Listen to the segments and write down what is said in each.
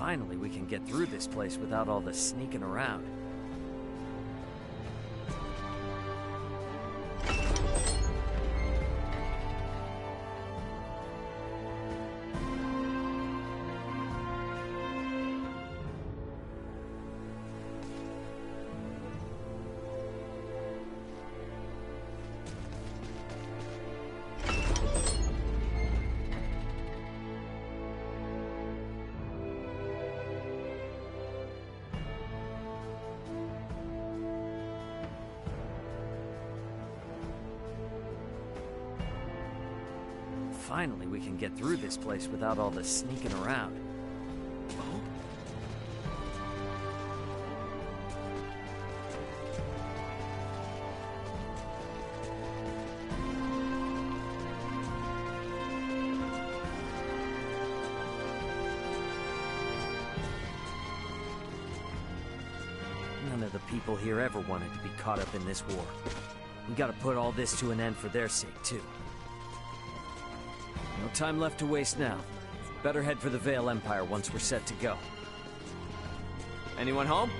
Finally, we can get through this place without all the sneaking around. Finally, we can get through this place without all the sneaking around. Oh? None of the people here ever wanted to be caught up in this war. We gotta put all this to an end for their sake, too. No time left to waste now. Better head for the Vale Empire once we're set to go. Anyone home?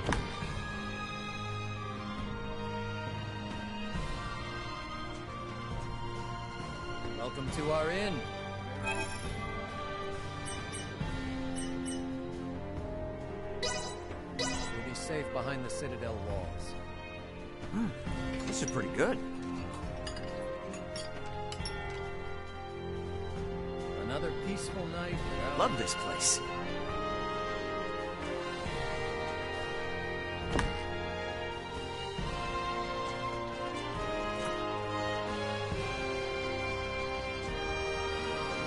Welcome to our inn. We'll be safe behind the Citadel walls. This is pretty good. Another peaceful night. Love this place.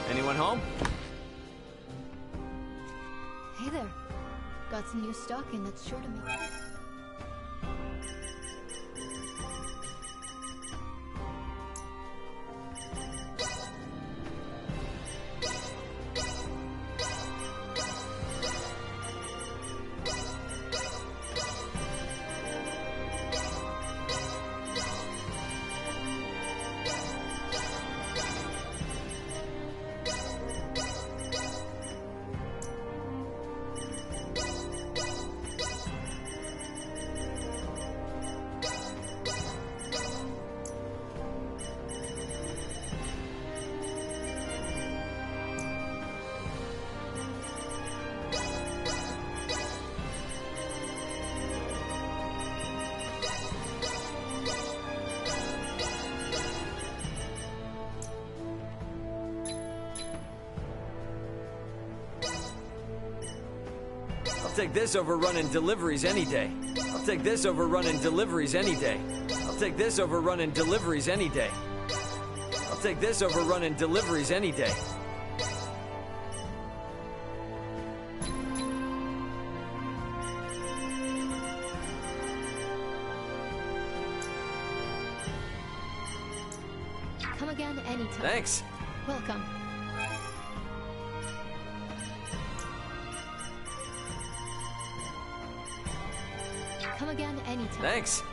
Anyone home? Hey there. Got some new stock in that's sure to make... I'll take this over running deliveries any day. I'll take this over running deliveries any day. I'll take this over running deliveries any day. I'll take this over running deliveries any day. Come again anytime. Thanks. Welcome. Come again anytime. Thanks.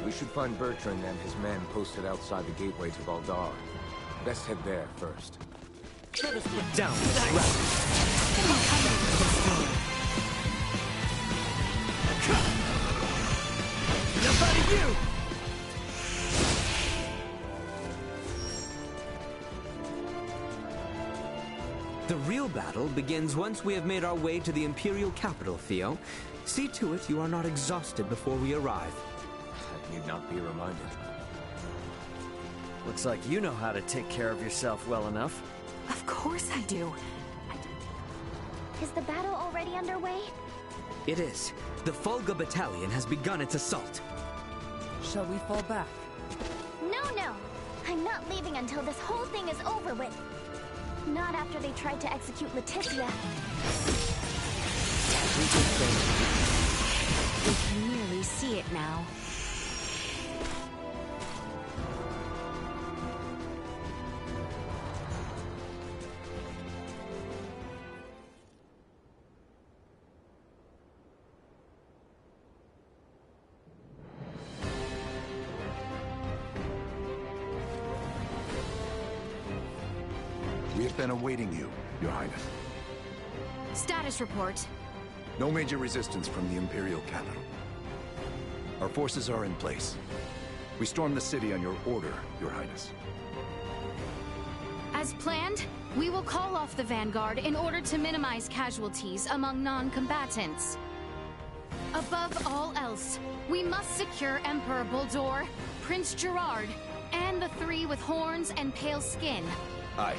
We should find Bertrand and his men posted outside the gateway to Valdar. Best head there first. Let us look down this route. Enough out of you! The real battle begins once we have made our way to the Imperial capital, Theo. See to it you are not exhausted before we arrive. I need not be reminded. Looks like you know how to take care of yourself well enough. Of course I do. Is the battle already underway? It is. The Fulga battalion has begun its assault. Shall we fall back? No. I'm not leaving until this whole thing is over with. Not after they tried to execute Leticia. We can nearly see it now. We have been awaiting you, Your Highness. Status report. No major resistance from the Imperial capital. Our forces are in place. We stormed the city on your order, Your Highness. As planned, we will call off the Vanguard in order to minimize casualties among non-combatants. Above all else, we must secure Emperor Buldur, Prince Gerard, and the three with horns and pale skin. Aye.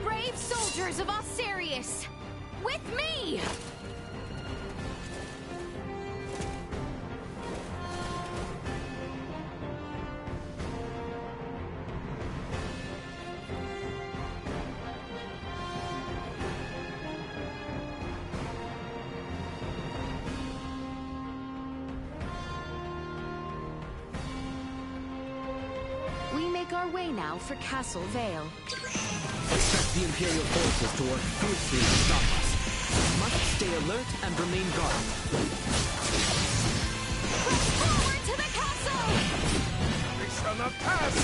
Brave soldiers of Osirius, with me! We make our way now for Castle Vale. Expect the Imperial forces to work fiercely to stop us. We must stay alert and remain guarded. Push forward to the castle! They shall not pass!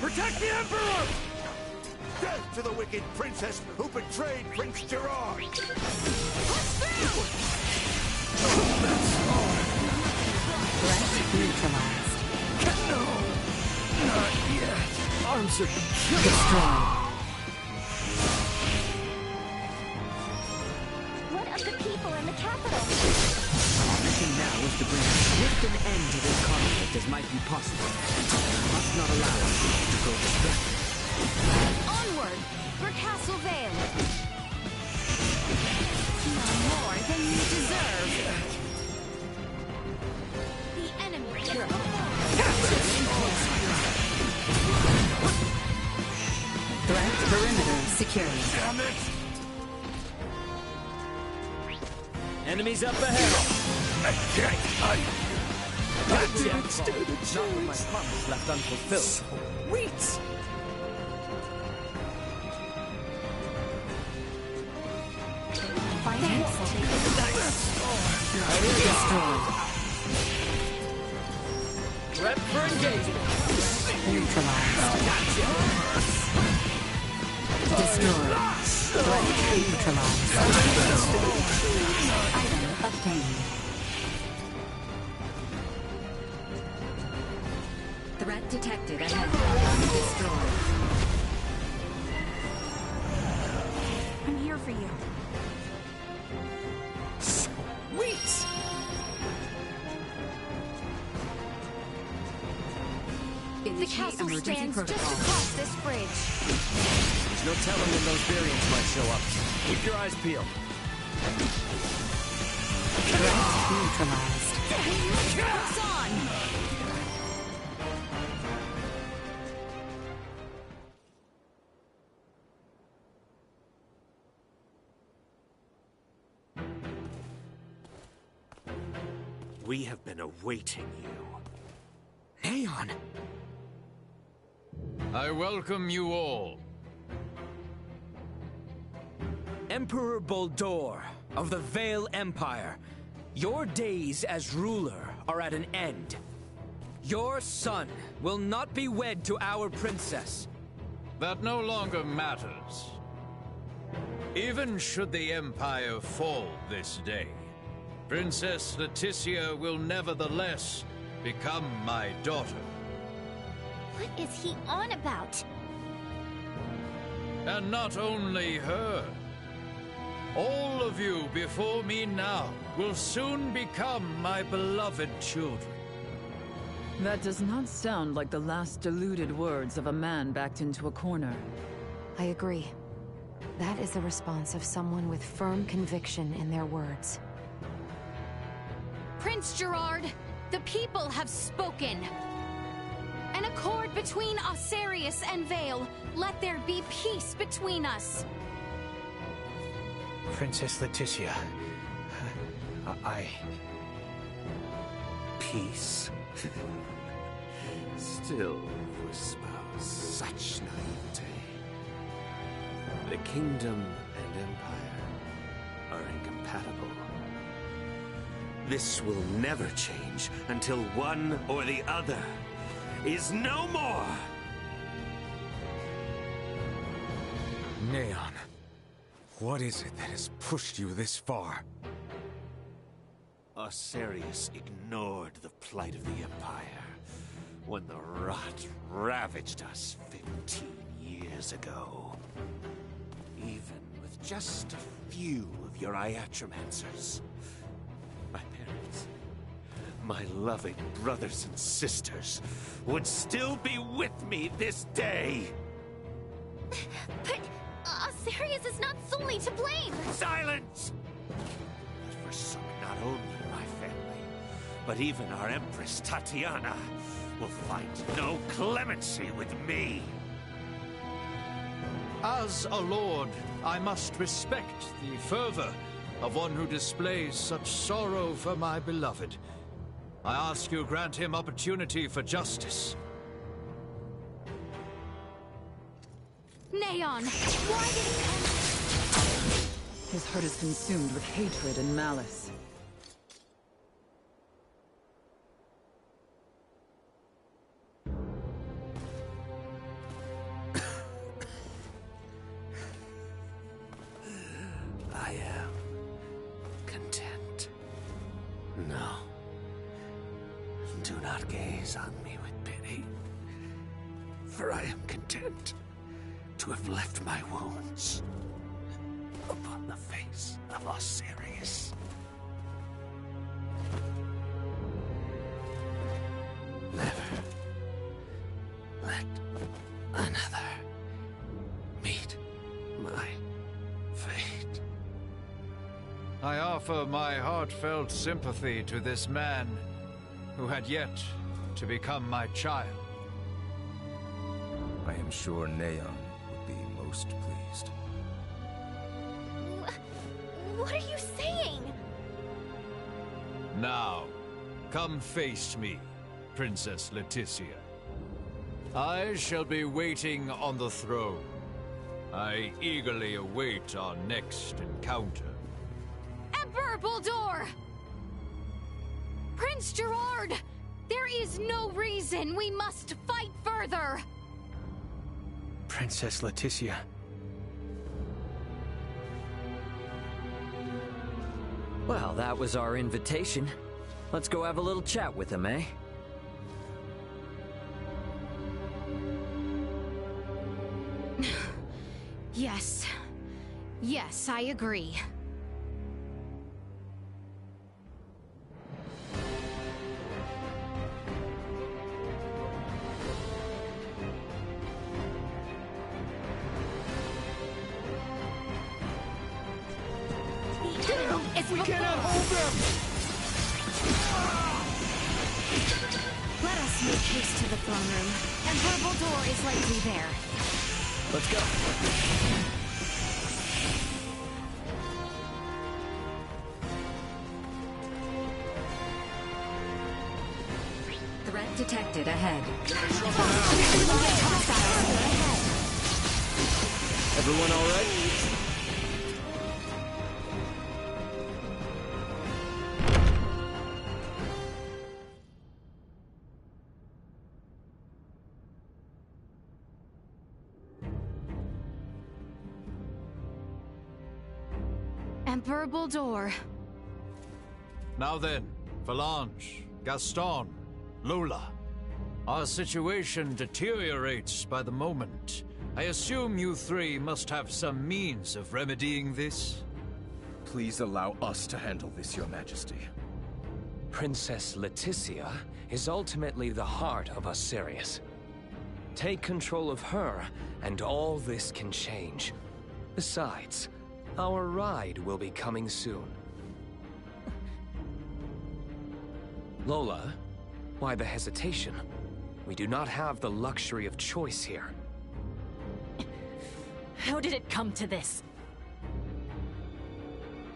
Protect the Emperor! Death to the wicked princess who betrayed Prince Gerard! Push through! Threat neutralized. No! Not yet! Arms are Destroyed. What of the people in the capital? Our mission now is to bring as swift an end to this conflict as might be possible. We must not allow us to go distracted. Onward for Castle Vale. No more than you deserve. The enemy. Threat perimeter secured. Damn it! Enemies up ahead! I can't hide! Gotcha! Not with my promise left unfulfilled. Sweet! Destroyed. Prep for engagement! Neutralized. Destroyed. Threat neutralized. Item obtained. Threat detected ahead. Destroyed. I'm here for you. Sweet! The castle stands just across this bridge. There's no telling when those variants might show up. Keep your eyes peeled. Threat neutralized. Press on! We have been awaiting you. Aeon! I welcome you all. Emperor Boldor of the Vale Empire, your days as ruler are at an end. Your son will not be wed to our princess. That no longer matters. Even should the Empire fall this day, Princess Leticia will nevertheless become my daughter. What is he on about? And not only her. All of you before me now will soon become my beloved children. That does not sound like the last deluded words of a man backed into a corner. I agree. That is the response of someone with firm conviction in their words. Prince Gerard, the people have spoken. An accord between Osarius and Vale. Let there be peace between us. Princess Leticia, Peace? Still you espouse such naivete. The kingdom and empire are incompatible. This will never change until one or the other is no more! Neon, what is it that has pushed you this far? Osarius ignored the plight of the Empire when the rot ravaged us 15 years ago. Even with just a few of your Iatromancers, my parents, my loving brothers and sisters, would still be with me this day! But Osarius is not solely to blame! Silence! That forsook not only my family, but even our Empress Tatiana will find no clemency with me! As a lord, I must respect the fervor of one who displays such sorrow for my beloved. I ask you grant him opportunity for justice. Neon, why did he end? His heart is consumed with hatred and malice. I am content. No. Do not gaze on me with pity, for I am content to have left my wounds upon the face of Osarius. Never let another meet my fate. I offer my heartfelt sympathy to this man who had yet to become my child. I am sure Neon would be most pleased. What are you saying? Now, come face me, Princess Leticia. I shall be waiting on the throne. I eagerly await our next encounter. Emperor Boldor! Prince Gerard! There is no reason we must fight further! Princess Leticia. Well, that was our invitation. Let's go have a little chat with him, eh? Yes. Yes, I agree. We cannot hold them! Let us make haste to the throne room. Emperor Boldor is likely there. Let's go. detected ahead. Everyone all right? Emperor Bulldor. Now then, Phalange, Gaston, Lola. Our situation deteriorates by the moment. I assume you three must have some means of remedying this? Please allow us to handle this, Your Majesty. Princess Leticia is ultimately the heart of Sirius. Take control of her, and all this can change. Besides, our ride will be coming soon. Lola, why the hesitation? We do not have the luxury of choice here. How did it come to this?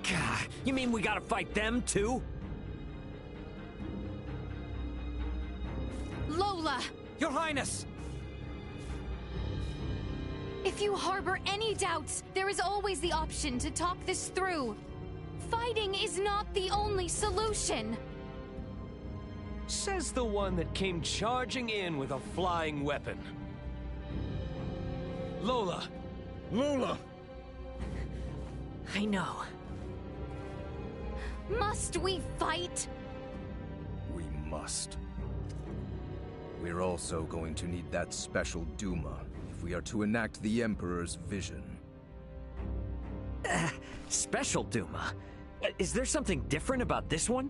God, you mean we gotta fight them too? Lola! Your Highness! If you harbor any doubts, there is always the option to talk this through. Fighting is not the only solution. Says the one that came charging in with a flying weapon. Lola! Lola! I know. Must we fight? We must. We're also going to need that special Duma if we are to enact the Emperor's vision. Special Duma? Is there something different about this one?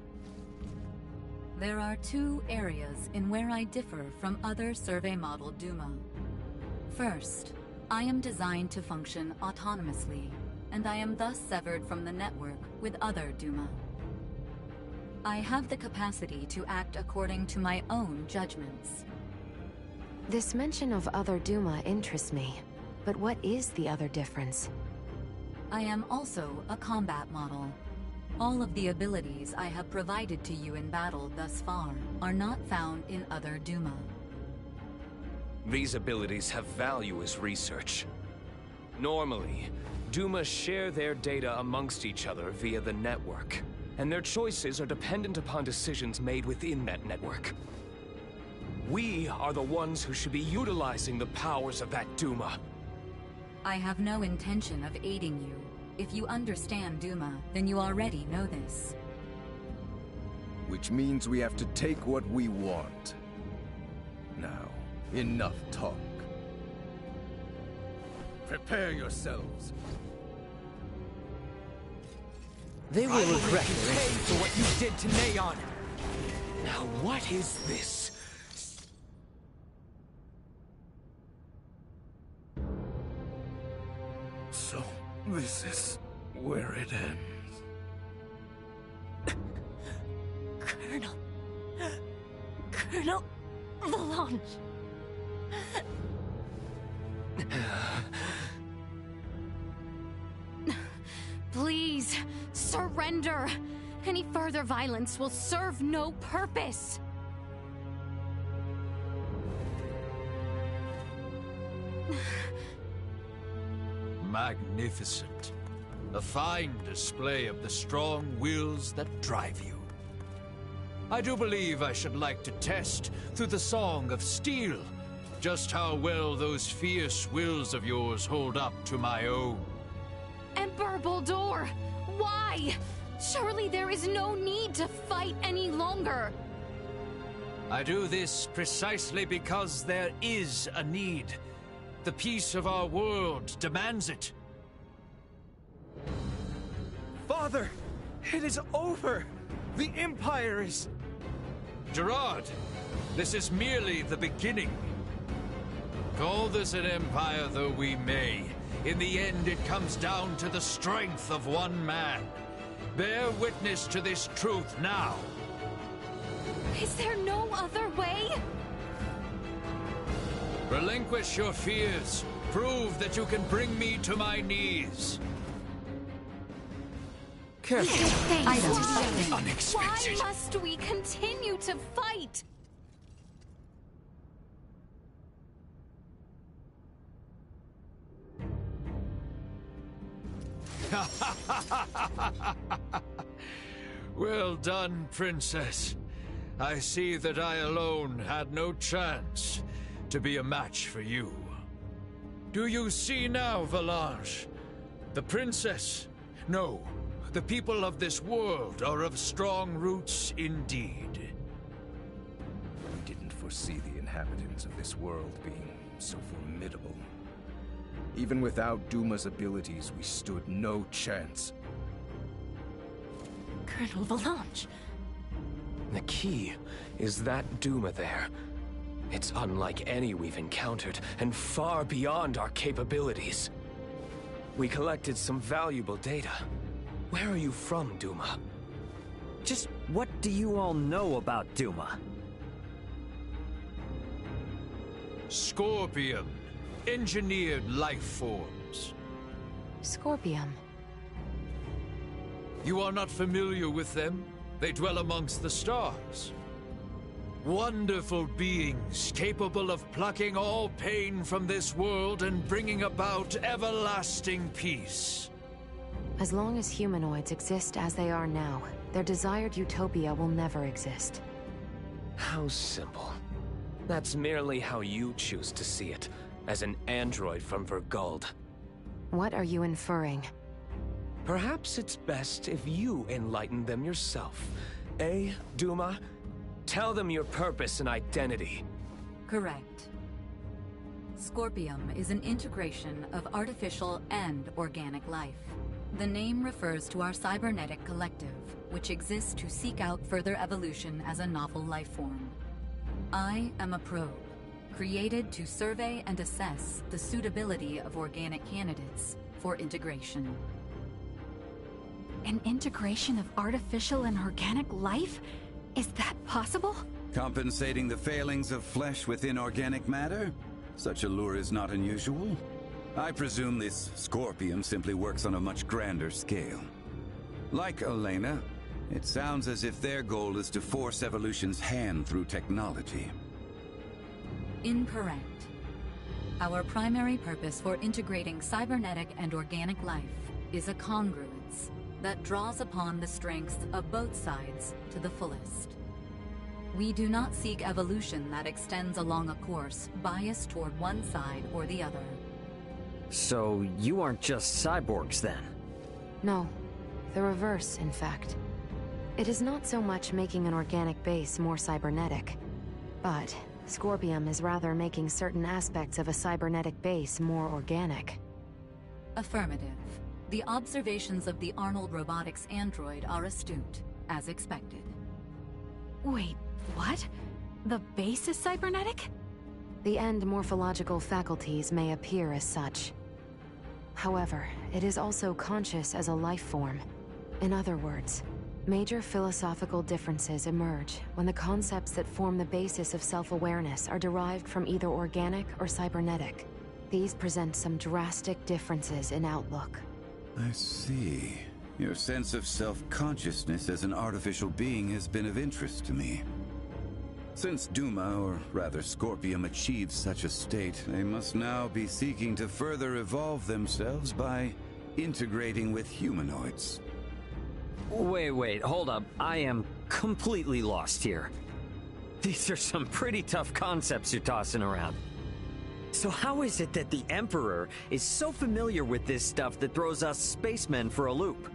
There are two areas in where I differ from other survey model Duma. First, I am designed to function autonomously, and I am thus severed from the network with other Duma. I have the capacity to act according to my own judgments. This mention of other Duma interests me, but what is the other difference? I am also a combat model. All of the abilities I have provided to you in battle thus far are not found in other Duma. These abilities have value as research. Normally, Duma share their data amongst each other via the network, and their choices are dependent upon decisions made within that network. We are the ones who should be utilizing the powers of that Duma. I have no intention of aiding you. If you understand Duma, then you already know this. Which means we have to take what we want. Now, enough talk. Prepare yourselves. They will regret their pay for what you did to Neon. Now what is this? So, this is where it ends. Colonel Phalange. Please, surrender. Any further violence will serve no purpose. Magnificent. A fine display of the strong wills that drive you. I do believe I should like to test, through the Song of Steel, just how well those fierce wills of yours hold up to my own. Emperor Bulldor, why? Surely there is no need to fight any longer. I do this precisely because there is a need. The peace of our world demands it. Father, it is over. The Empire is... Gerard, this is merely the beginning. Call this an empire though we may, in the end it comes down to the strength of one man. Bear witness to this truth now. Is there no other way? Relinquish your fears. Prove that you can bring me to my knees. Why must we continue to fight? Well done, Princess. I see that I alone had no chance to be a match for you. Do you see now, Valanche? The Princess? No, the people of this world are of strong roots indeed. We didn't foresee the inhabitants of this world being so formidable. Even without Duma's abilities, we stood no chance. Colonel Valanche. The key is that Duma there. It's unlike any we've encountered, and far beyond our capabilities. We collected some valuable data. Where are you from, Duma? Just what do you all know about Duma? Scorpium. Engineered life forms. Scorpium. You are not familiar with them? They dwell amongst the stars. Wonderful beings capable of plucking all pain from this world and bringing about everlasting peace. As long as humanoids exist as they are now, their desired utopia will never exist. How simple. That's merely how you choose to see it, as an android from Verguld. What are you inferring? Perhaps it's best if you enlighten them yourself. Eh, Duma? Tell them your purpose and identity. Correct. Scorpium is an integration of artificial and organic life. The name refers to our cybernetic collective, which exists to seek out further evolution as a novel life form. I am a probe, created to survey and assess the suitability of organic candidates for integration. An integration of artificial and organic life? Is that possible? Compensating the failings of flesh within organic matter? Such a lure is not unusual. I presume this Scorpium simply works on a much grander scale. Like Elena, it sounds as if their goal is to force evolution's hand through technology. Incorrect. Our primary purpose for integrating cybernetic and organic life is a congruence that draws upon the strengths of both sides to the fullest. We do not seek evolution that extends along a course biased toward one side or the other. So you aren't just cyborgs then? No, the reverse, in fact. It is not so much making an organic base more cybernetic, but Scorpium is rather making certain aspects of a cybernetic base more organic. Affirmative. The observations of the Arnold Robotics android are astute, as expected. Wait, what? The base is cybernetic? The end morphological faculties may appear as such. However, it is also conscious as a life form. In other words, major philosophical differences emerge when the concepts that form the basis of self-awareness are derived from either organic or cybernetic. These present some drastic differences in outlook. I see. Your sense of self-consciousness as an artificial being has been of interest to me. Since Duma, or rather Scorpium, achieves such a state, they must now be seeking to further evolve themselves by integrating with humanoids. Wait, hold up. I am completely lost here. These are some pretty tough concepts you're tossing around. So how is it that the Emperor is so familiar with this stuff that throws us spacemen for a loop?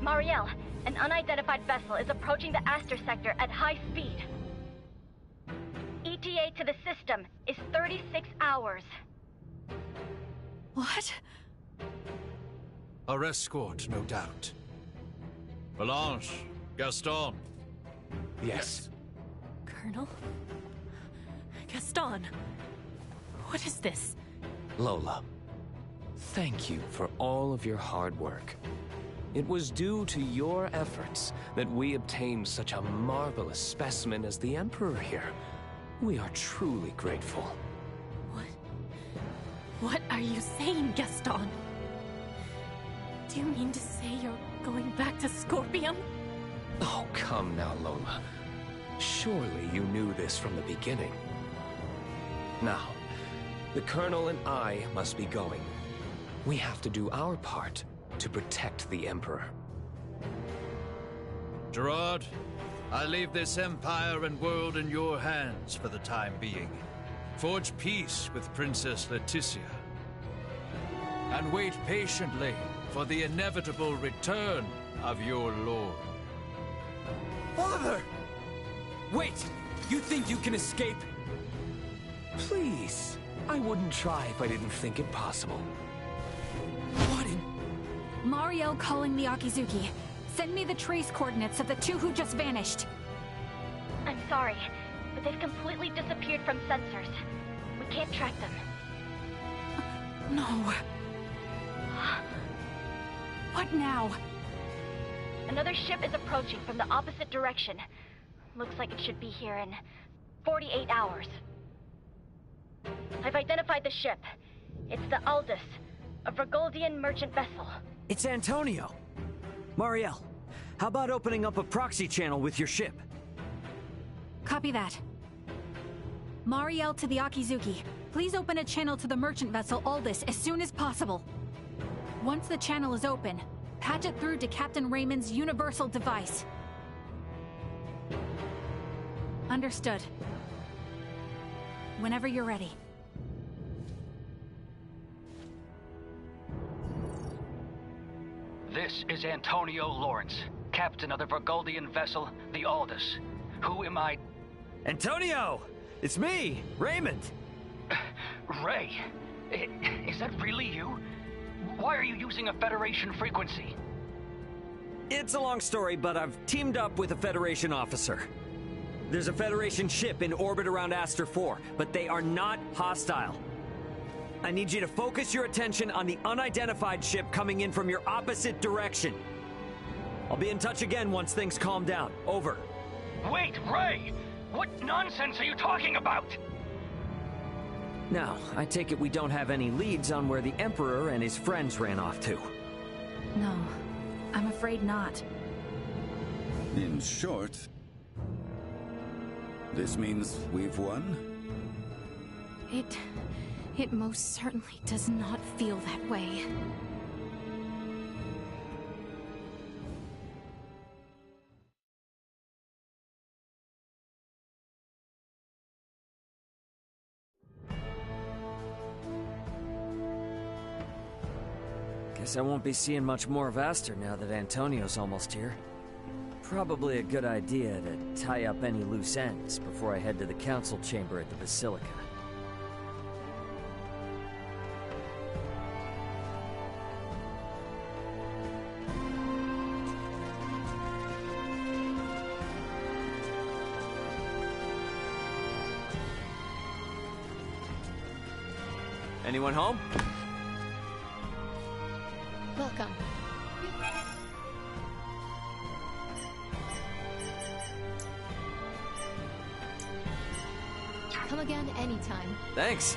Marielle, an unidentified vessel is approaching the Aster sector at high speed. ETA to the system is 36 hours. What? Our escort, no doubt. Valanche, Gaston. Yes. Colonel? Gaston? What is this? Lola, thank you for all of your hard work. It was due to your efforts that we obtained such a marvelous specimen as the Emperor here. We are truly grateful. What are you saying, Gaston? Do you mean to say you're going back to Scorpium? Oh, come now, Lola. Surely you knew this from the beginning. Now, The Colonel and I must be going. We have to do our part to protect the Emperor. Gerard, I leave this empire and world in your hands for the time being. Forge peace with Princess Leticia. And wait patiently for the inevitable return of your lord. Father! Wait! You think you can escape? Please. I wouldn't try if I didn't think it possible. What in... Mariel calling the Akizuki. Send me the trace coordinates of the two who just vanished. I'm sorry, but they've completely disappeared from sensors. We can't track them. No. What now? Another ship is approaching from the opposite direction. Looks like it should be here in 48 hours. I've identified the ship. It's the Aldous, a Vergoldian merchant vessel. It's Antonio. Mariel, how about opening up a proxy channel with your ship? Copy that. Mariel to the Akizuki. Please open a channel to the merchant vessel Aldous as soon as possible. Once the channel is open, patch it through to Captain Raymond's universal device. Understood. Whenever you're ready. This is Antonio Lawrence, captain of the Vergoldian vessel, the Aldous. Who am I? Antonio! It's me, Raymond! Ray, is that really you? Why are you using a Federation frequency? It's a long story, but I've teamed up with a Federation officer. There's a Federation ship in orbit around Aster 4, but they are not hostile. I need you to focus your attention on the unidentified ship coming in from your opposite direction. I'll be in touch again once things calm down. Over. Wait, Ray! What nonsense are you talking about? Now, I take it we don't have any leads on where the Emperor and his friends ran off to. No, I'm afraid not. In short, this means we've won? It most certainly does not feel that way. Guess I won't be seeing much more of Aster now that Antonio's almost here. Probably a good idea to tie up any loose ends before I head to the council chamber at the Basilica. Anyone home? Welcome. Come again anytime. Thanks.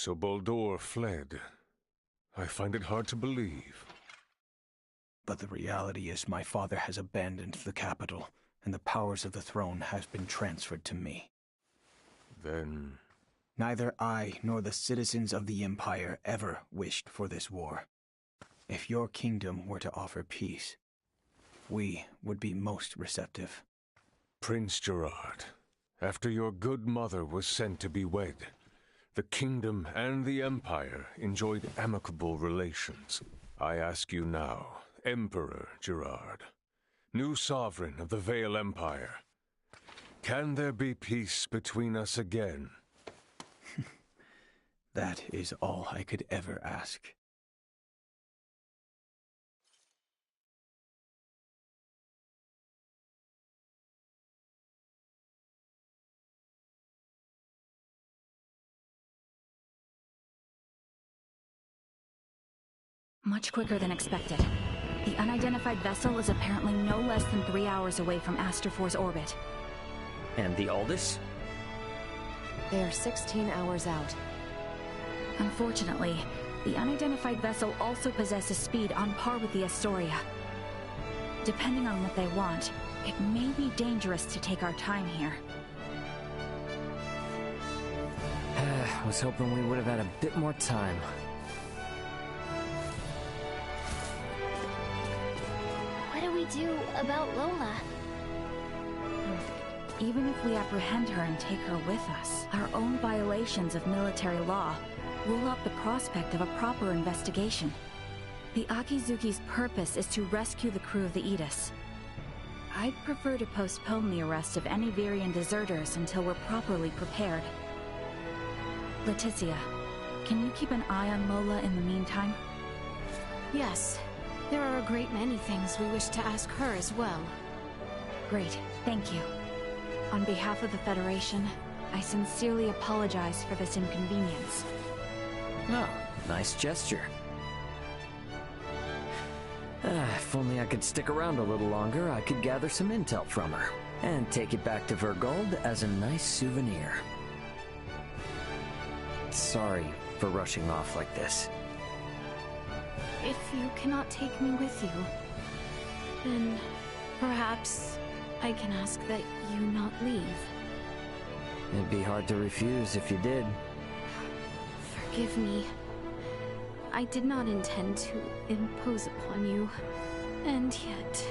So Baldur fled. I find it hard to believe. But the reality is my father has abandoned the capital, and the powers of the throne has been transferred to me. Then... Neither I nor the citizens of the Empire ever wished for this war. If your kingdom were to offer peace, we would be most receptive. Prince Gerard, after your good mother was sent to be wed, the kingdom and the Empire enjoyed amicable relations. I ask you now, Emperor Gerard, new sovereign of the Vale Empire, can there be peace between us again? That is all I could ever ask. Much quicker than expected. The unidentified vessel is apparently no less than 3 hours away from Aster 4's orbit. And the Aldous? They are 16 hours out. Unfortunately, the unidentified vessel also possesses speed on par with the Astoria. Depending on what they want, it may be dangerous to take our time here. I was hoping we would have had a bit more time. What do we do about Lola? Even if we apprehend her and take her with us, our own violations of military law rule out the prospect of a proper investigation. The Akizuki's purpose is to rescue the crew of the Aegis. I'd prefer to postpone the arrest of any Virian deserters until we're properly prepared. Leticia, can you keep an eye on Lola in the meantime? Yes. There are a great many things we wish to ask her as well. Great, thank you. On behalf of the Federation, I sincerely apologize for this inconvenience. Oh, nice gesture. If only I could stick around a little longer, I could gather some intel from her, and take it back to Vergold as a nice souvenir. Sorry for rushing off like this. If you cannot take me with you, then perhaps I can ask that you not leave. It'd be hard to refuse if you did. Forgive me. I did not intend to impose upon you, and yet...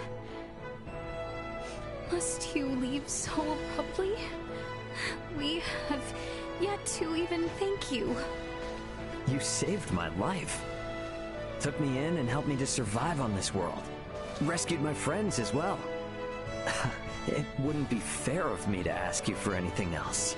Must you leave so abruptly? We have yet to even thank you. You saved my life. Took me in and helped me to survive on this world. Rescued my friends as well. It wouldn't be fair of me to ask you for anything else.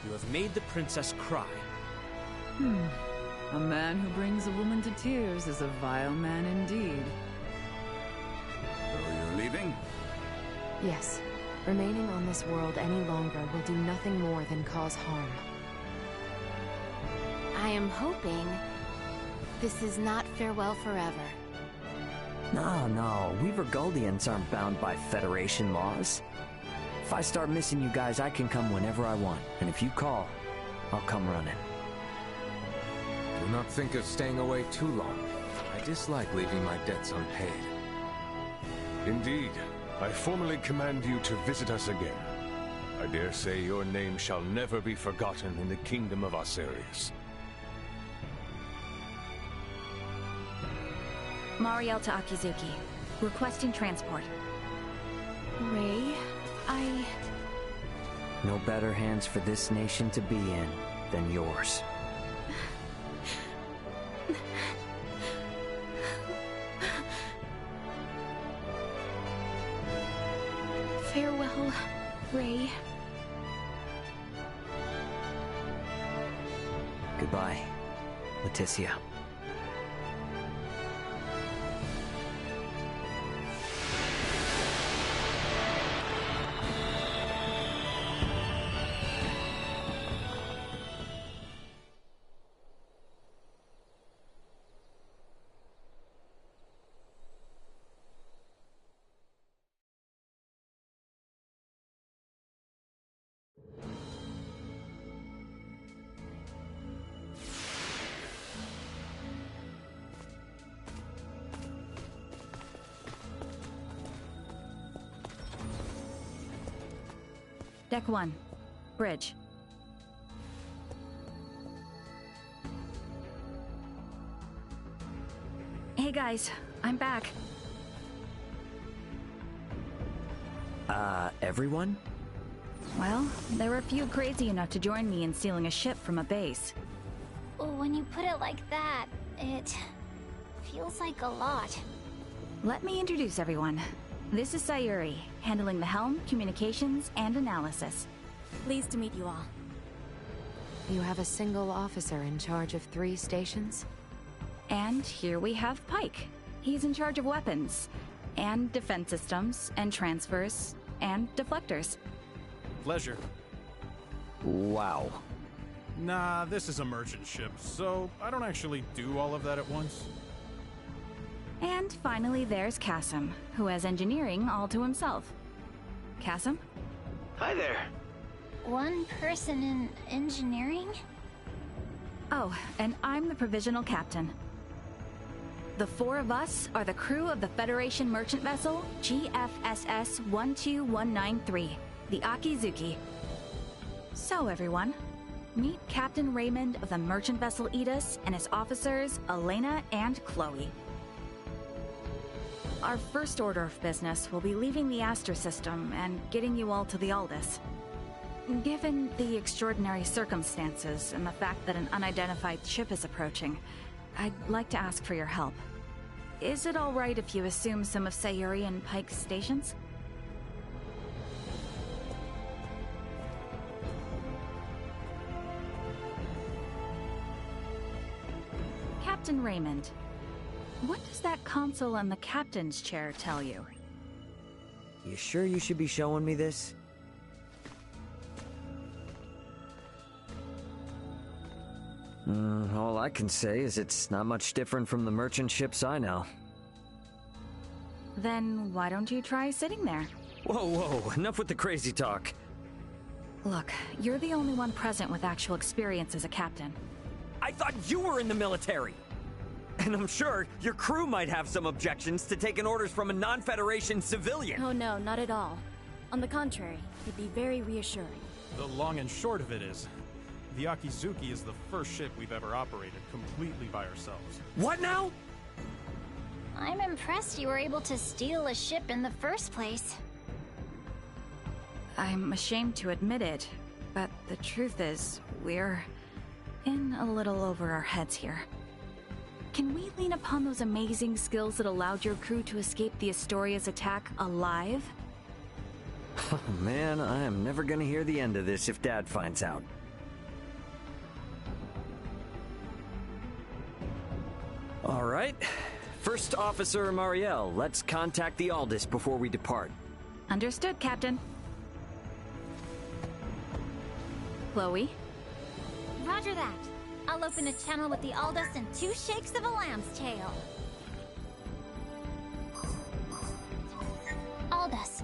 You have made the princess cry. A man who brings a woman to tears is a vile man indeed. So you're leaving? Yes. Remaining on this world any longer will do nothing more than cause harm. I am hoping this is not farewell forever. No, we Vergoldians aren't bound by Federation laws. If I start missing you guys, I can come whenever I want. And if you call, I'll come running. Do not think of staying away too long. I dislike leaving my debts unpaid. Indeed. I formally command you to visit us again. I dare say your name shall never be forgotten in the kingdom of Osirius. Mariel to Akizuki. Requesting transport. Ray, No better hands for this nation to be in than yours. Farewell, Ray. Goodbye, Leticia. Deck 1. Bridge. Hey guys, I'm back. Everyone? Well, there were a few crazy enough to join me in stealing a ship from a base. When you put it like that, it feels like a lot. Let me introduce everyone. This is Sayuri, handling the helm, communications, and analysis. Pleased to meet you all. You have a single officer in charge of 3 stations? And here we have Pike. He's in charge of weapons, and defense systems, and transfers, and deflectors. Pleasure. Wow. Nah, this is a merchant ship, so I don't actually do all of that at once. And finally there's Kasim, who has engineering all to himself. Kasim? Hi there. One person in engineering? Oh, and I'm the provisional captain. The 4 of us are the crew of the Federation merchant vessel GFSS 12193, the Akizuki. So everyone, meet Captain Raymond of the merchant vessel Edis and his officers Elena and Chloe. Our first order of business will be leaving the Aster system and getting you all to the Aldis. Given the extraordinary circumstances and the fact that an unidentified ship is approaching, I'd like to ask for your help. Is it all right if you assume some of Sayuri and Pike's stations? Captain Raymond, what does that console on the captain's chair tell you? You sure you should be showing me this? All I can say is it's not much different from the merchant ships I know. Then why don't you try sitting there? Whoa, enough with the crazy talk. Look, you're the only one present with actual experience as a captain. I thought you were in the military! And I'm sure your crew might have some objections to taking orders from a non-Federation civilian. Oh no, not at all. On the contrary, it'd be very reassuring. The long and short of it is, the Akizuki is the first ship we've ever operated completely by ourselves. What now? I'm impressed you were able to steal a ship in the first place. I'm ashamed to admit it, but the truth is, we're in a little over our heads here. Can we lean upon those amazing skills that allowed your crew to escape the Astoria's attack alive? Oh man, I am never gonna hear the end of this if Dad finds out. All right. First Officer Marielle, let's contact the Aldis before we depart. Understood, Captain. Chloe? Roger that. I'll open a channel with the Aldis in 2 shakes of a lamb's tail. Aldis,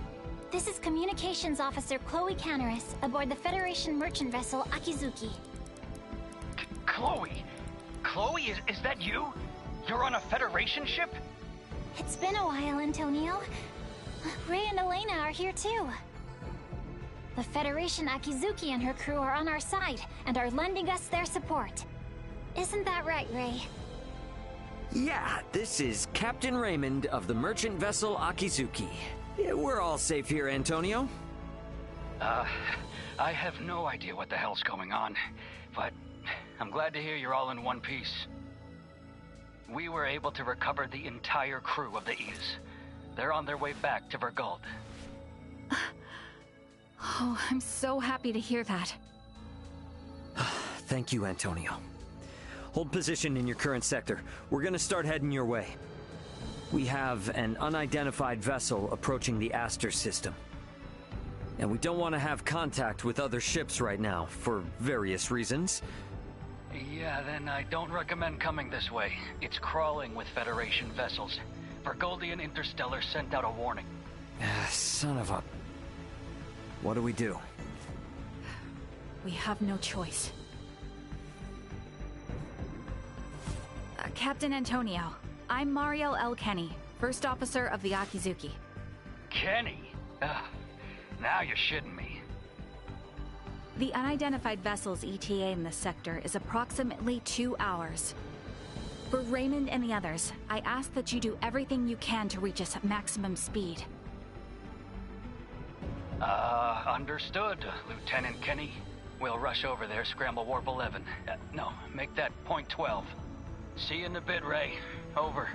this is Communications Officer Chloe Canaris aboard the Federation merchant vessel Akizuki. Chloe? Chloe, is that you? You're on a Federation ship? It's been a while, Antonio. Ray and Elena are here too. The Federation Akizuki and her crew are on our side and are lending us their support. Isn't that right, Ray? Yeah, this is Captain Raymond of the merchant vessel Akizuki. Yeah, we're all safe here, Antonio. I have no idea what the hell's going on, but I'm glad to hear you're all in one piece. We were able to recover the entire crew of the Edis. They're on their way back to Vergald. Oh, I'm so happy to hear that. Thank you, Antonio. Hold position in your current sector. We're gonna start heading your way. We have an unidentified vessel approaching the Aster system. And we don't want to have contact with other ships right now, for various reasons. Yeah, then I don't recommend coming this way. It's crawling with Federation vessels. Vergoldian Interstellar sent out a warning. Son of a... What do we do? We have no choice. Captain Antonio, I'm Marielle L. Kenny, First Officer of the Akizuki. Kenny? Now you're shitting me. The unidentified vessel's ETA in this sector is approximately 2 hours. For Raymond and the others, I ask that you do everything you can to reach us at maximum speed. Understood, Lieutenant Kenny. We'll rush over there, scramble warp 11. No, make that point 12. See you in a bit, Ray. Over.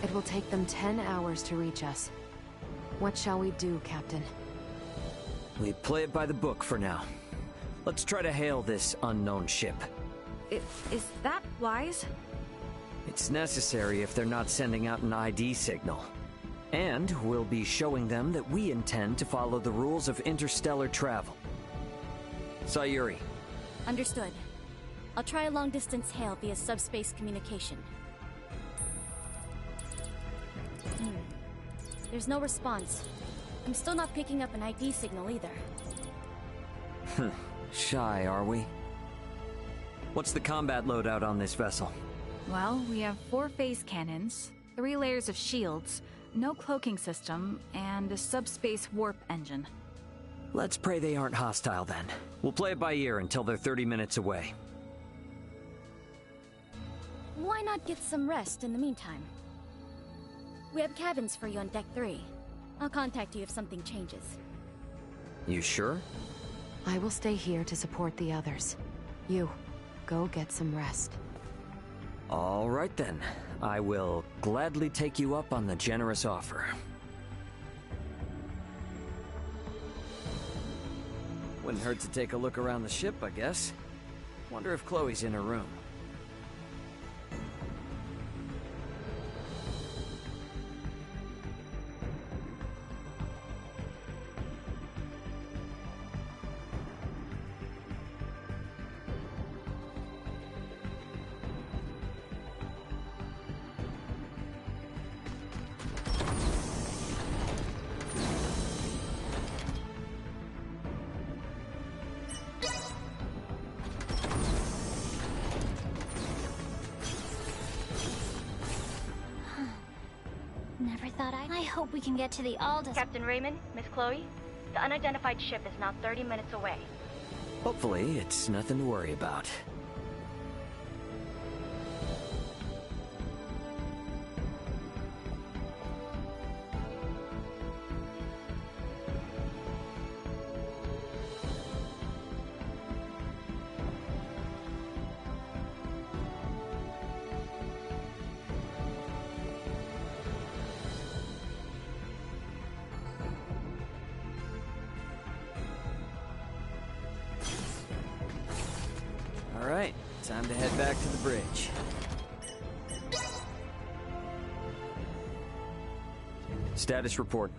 It will take them 10 hours to reach us. What shall we do, Captain? We play it by the book for now. Let's try to hail this unknown ship. Is that wise? It's necessary if they're not sending out an ID signal. And we'll be showing them that we intend to follow the rules of interstellar travel. Sayuri. Understood. I'll try a long-distance hail via subspace communication. There's no response. I'm still not picking up an ID signal either. Shy, are we? What's the combat loadout on this vessel? Well, we have 4 phase cannons, 3 layers of shields, no cloaking system, and a subspace warp engine. Let's pray they aren't hostile then. We'll play it by ear until they're 30 minutes away. Why not get some rest in the meantime? We have cabins for you on Deck 3. I'll contact you if something changes. You sure? I will stay here to support the others. You, go get some rest. All right then. I will gladly take you up on the generous offer. Wouldn't hurt to take a look around the ship, I guess. Wonder if Chloe's in her room. Never thought I hope we can get to the Aldous. Captain Raymond, Miss Chloe, the unidentified ship is now 30 minutes away. Hopefully, it's nothing to worry about. All right, time to head back to the bridge. Status report.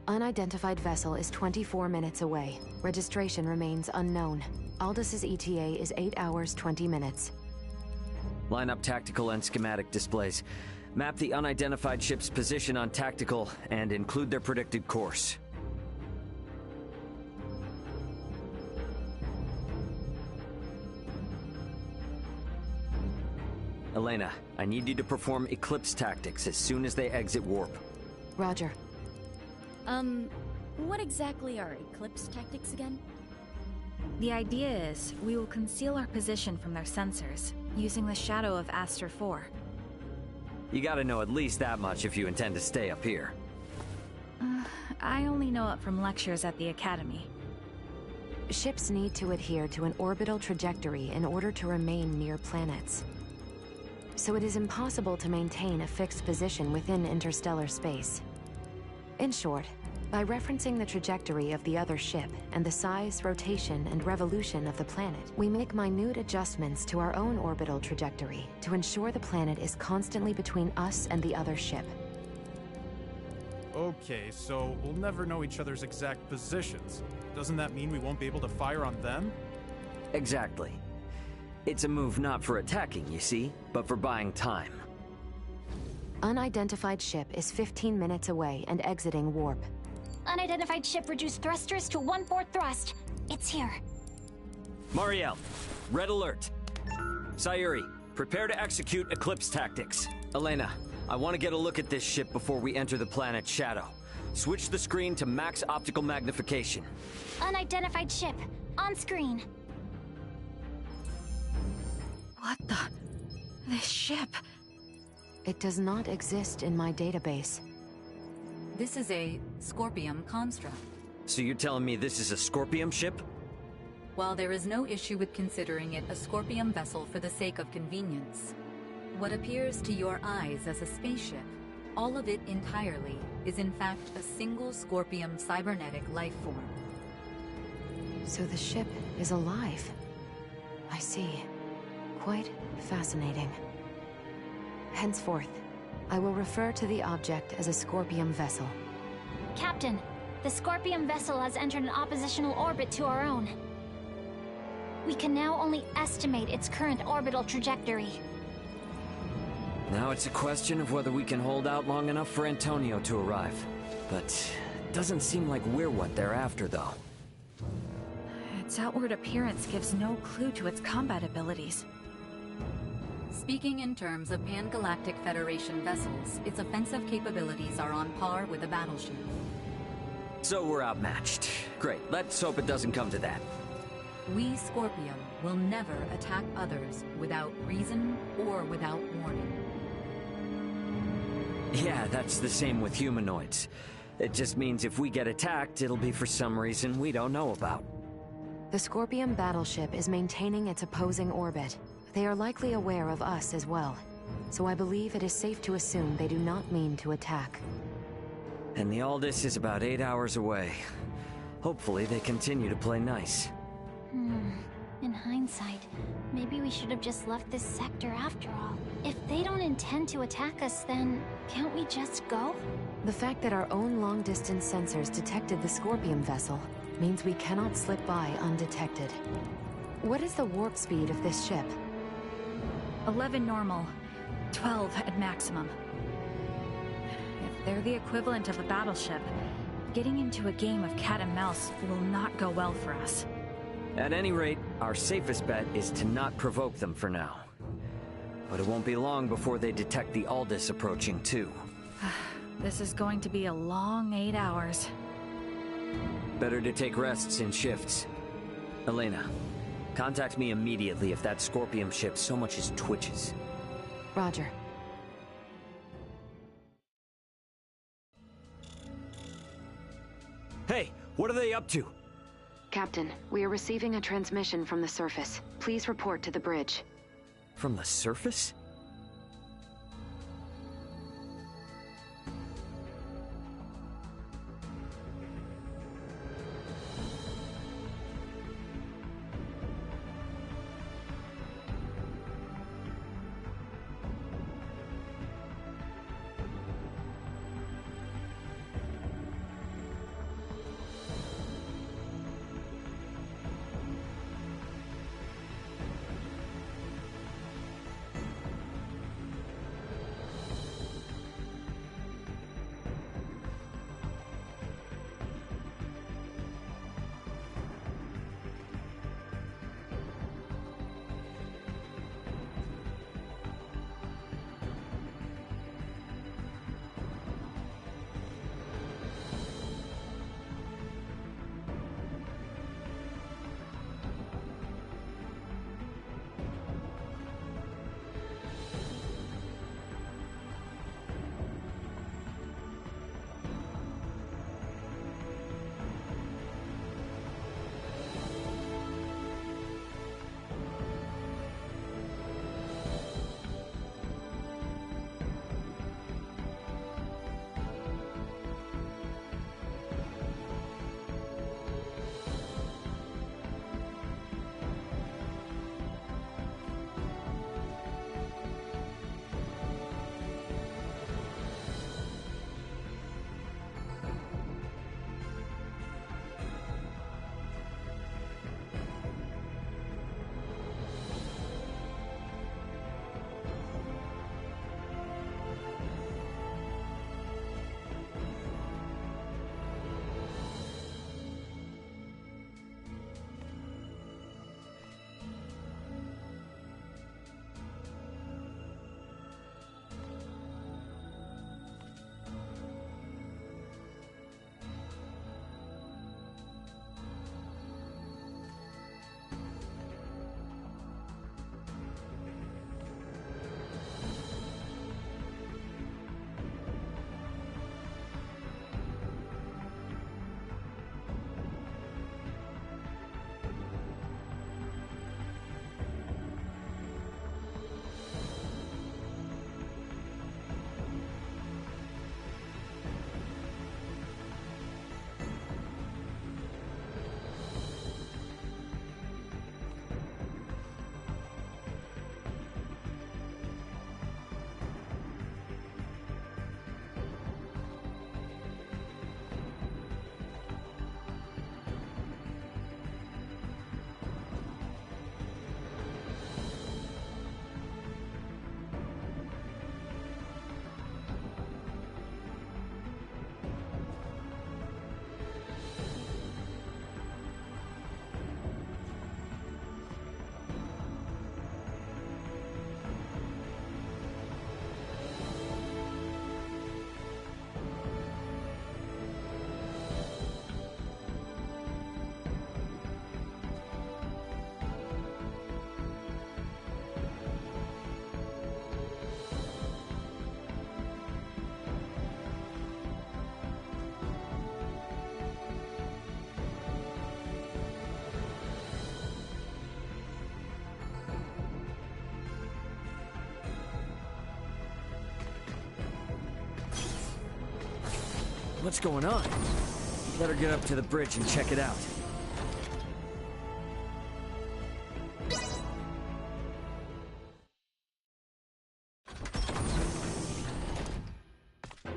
Unidentified vessel is 24 minutes away. Registration remains unknown. Aldous' ETA is 8 hours, 20 minutes. Line up tactical and schematic displays. Map the unidentified ship's position on tactical and include their predicted course. Elena, I need you to perform eclipse tactics as soon as they exit warp. Roger. What exactly are eclipse tactics again? The idea is, we will conceal our position from their sensors, using the shadow of Aster 4. You gotta know at least that much if you intend to stay up here. I only know it from lectures at the Academy. Ships need to adhere to an orbital trajectory in order to remain near planets. So it is impossible to maintain a fixed position within interstellar space. In short, by referencing the trajectory of the other ship and the size, rotation, and revolution of the planet, we make minute adjustments to our own orbital trajectory to ensure the planet is constantly between us and the other ship. Okay, so we'll never know each other's exact positions. Doesn't that mean we won't be able to fire on them? Exactly. It's a move not for attacking, you see, but for buying time. Unidentified ship is 15 minutes away and exiting warp. Unidentified ship reduced thrusters to 1/4 thrust. It's here. Marielle, red alert. Sayuri, prepare to execute eclipse tactics. Elena, I want to get a look at this ship before we enter the planet's shadow. Switch the screen to max optical magnification. Unidentified ship. On screen. What the? This ship... It does not exist in my database. This is a Scorpium construct. So you're telling me this is a Scorpium ship? While there is no issue with considering it a Scorpium vessel for the sake of convenience, what appears to your eyes as a spaceship, all of it entirely, is in fact a single Scorpium cybernetic life form. So the ship is alive. I see. Quite fascinating. Henceforth, I will refer to the object as a Scorpium vessel. Captain, the Scorpium vessel has entered an oppositional orbit to our own. We can now only estimate its current orbital trajectory. Now it's a question of whether we can hold out long enough for Antonio to arrive. But it doesn't seem like we're what they're after, though. Its outward appearance gives no clue to its combat abilities. Speaking in terms of Pan-Galactic Federation vessels, its offensive capabilities are on par with a battleship. So we're outmatched. Great, let's hope it doesn't come to that. We, Scorpium, will never attack others without reason or without warning. Yeah, that's the same with humanoids. It just means if we get attacked, it'll be for some reason we don't know about. The Scorpium battleship is maintaining its opposing orbit. They are likely aware of us as well, so I believe it is safe to assume they do not mean to attack. And the Aldous is about 8 hours away. Hopefully they continue to play nice. In hindsight, maybe we should have just left this sector after all. If they don't intend to attack us, then can't we just go? The fact that our own long-distance sensors detected the Scorpium vessel means we cannot slip by undetected. What is the warp speed of this ship? 11 normal, 12 at maximum. If they're the equivalent of a battleship, getting into a game of cat and mouse will not go well for us. At any rate, our safest bet is to not provoke them for now. But it won't be long before they detect the Aldous approaching, too. This is going to be a long 8 hours. Better to take rests in shifts. Elena, contact me immediately if that Scorpium ship so much as twitches. Roger. Hey, what are they up to? Captain, we are receiving a transmission from the surface. Please report to the bridge. From the surface? What's going on? Better get up to the bridge and check it out.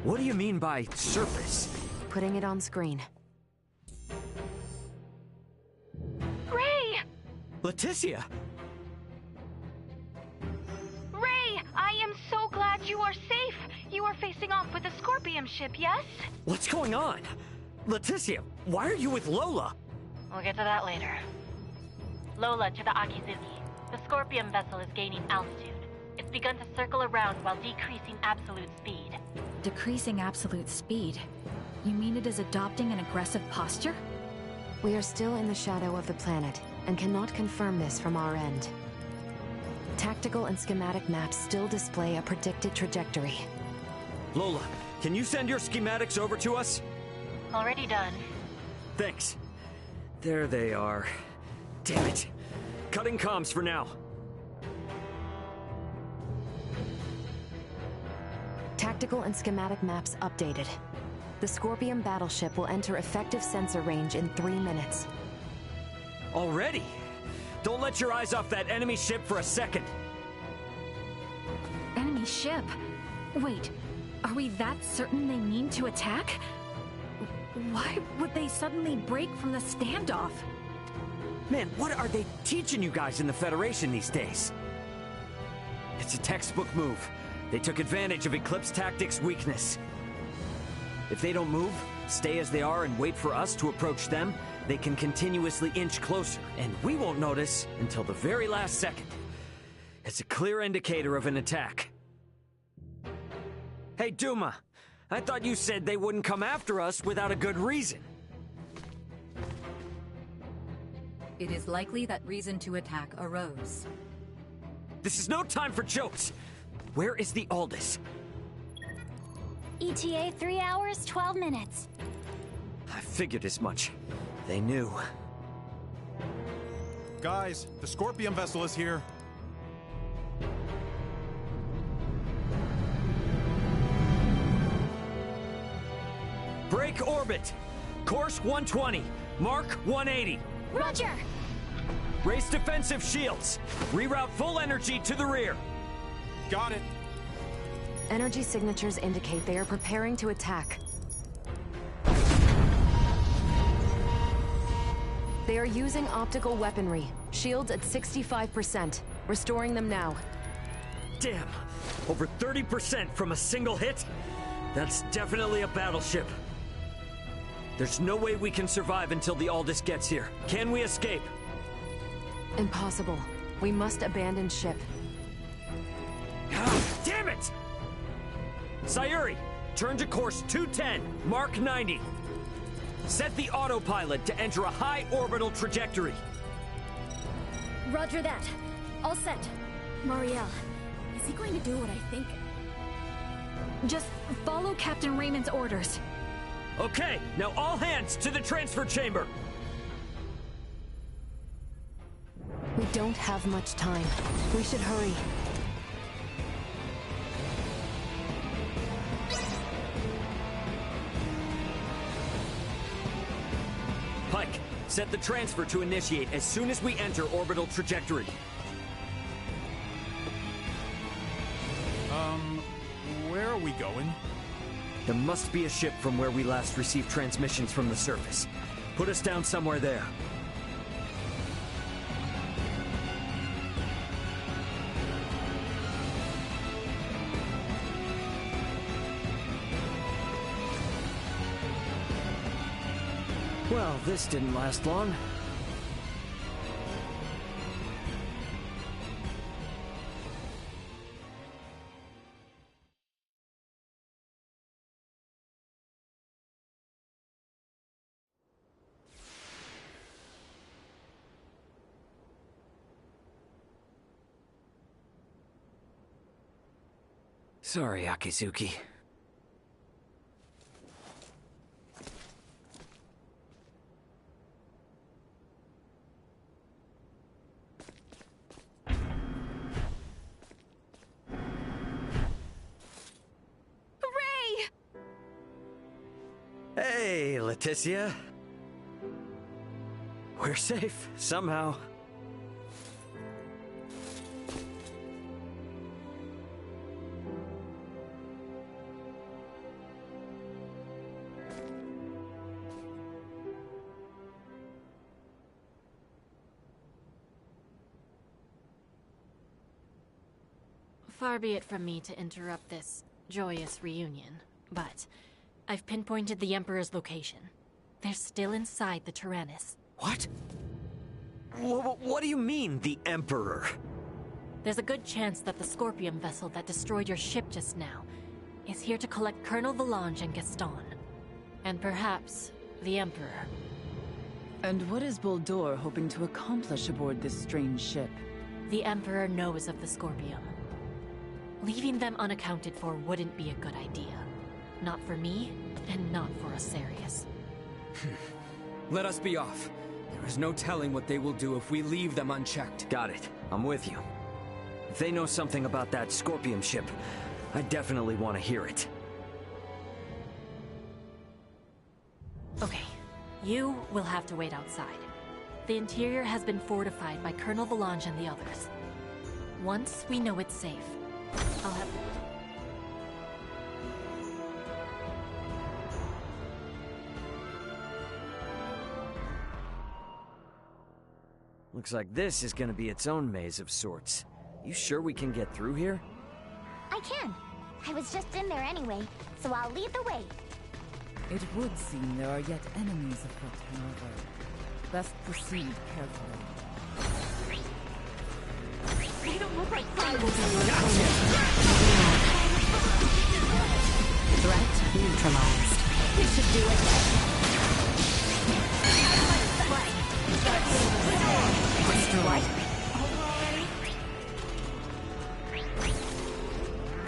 What do you mean by surface? Putting it on screen. Ray! Leticia! Ray, I am so glad you are safe. You are facing off with the Scorpion ship, yes? What's going on? Leticia, why are you with Lola? We'll get to that later. Lola to the Akizuki. The Scorpion vessel is gaining altitude. It's begun to circle around while decreasing absolute speed. Decreasing absolute speed? You mean it is adopting an aggressive posture? We are still in the shadow of the planet, and cannot confirm this from our end. Tactical and schematic maps still display a predicted trajectory. Lola, can you send your schematics over to us? Already done. Thanks. There they are. Damn it. Cutting comms for now. Tactical and schematic maps updated. The Scorpion battleship will enter effective sensor range in 3 minutes. Already? Don't let your eyes off that enemy ship for a second. Enemy ship? Wait, are we that certain they mean to attack? Why would they suddenly break from the standoff? Man, what are they teaching you guys in the Federation these days? It's a textbook move. They took advantage of Eclipse Tactics' weakness. If they don't move, stay as they are and wait for us to approach them, they can continuously inch closer, and we won't notice until the very last second. It's a clear indicator of an attack. Hey, Duma, I thought you said they wouldn't come after us without a good reason. It is likely that reason to attack arose. This is no time for jokes. Where is the Aldous? ETA 3 hours, 12 minutes. I figured as much. They knew. Guys, the Scorpion vessel is here. Break orbit. Course 120. Mark 180. Roger! Race defensive shields. Reroute full energy to the rear. Got it. Energy signatures indicate they are preparing to attack. They are using optical weaponry. Shields at 65%. Restoring them now. Damn. Over 30% from a single hit? That's definitely a battleship. There's no way we can survive until the Aldous gets here. Can we escape? Impossible. We must abandon ship. Damn it! Sayuri, turn to course 210, Mark 90. Set the autopilot to enter a high orbital trajectory. Roger that. All set. Marielle, is he going to do what I think? Just follow Captain Raymond's orders. Okay, now all hands to the transfer chamber. We don't have much time. We should hurry. Pike, set the transfer to initiate as soon as we enter orbital trajectory. Where are we going? There must be a ship from where we last received transmissions from the surface. Put us down somewhere there. Well, this didn't last long. Sorry, Akizuki. Leticia? We're safe, somehow. Far be it from me to interrupt this joyous reunion, but I've pinpointed the Emperor's location. They're still inside the Tyrannus. What? What do you mean, the Emperor? There's a good chance that the Scorpion vessel that destroyed your ship just now is here to collect Colonel Valange and Gaston. And perhaps the Emperor. And what is Boldor hoping to accomplish aboard this strange ship? The Emperor knows of the Scorpion. Leaving them unaccounted for wouldn't be a good idea. Not for me, and not for Asarius. Let us be off. There is no telling what they will do if we leave them unchecked. Got it. I'm with you. If they know something about that Scorpion ship, I definitely want to hear it. Okay, you will have to wait outside. The interior has been fortified by Colonel Valange and the others. Once we know it's safe, I'll have... Looks like this is gonna be its own maze of sorts. You sure we can get through here? I can. I was just in there anyway, so I'll lead the way. It would seem there are yet enemies afoot, however. Best proceed carefully. They don't look like friends. Threat neutralized. We should do it. Destroyed.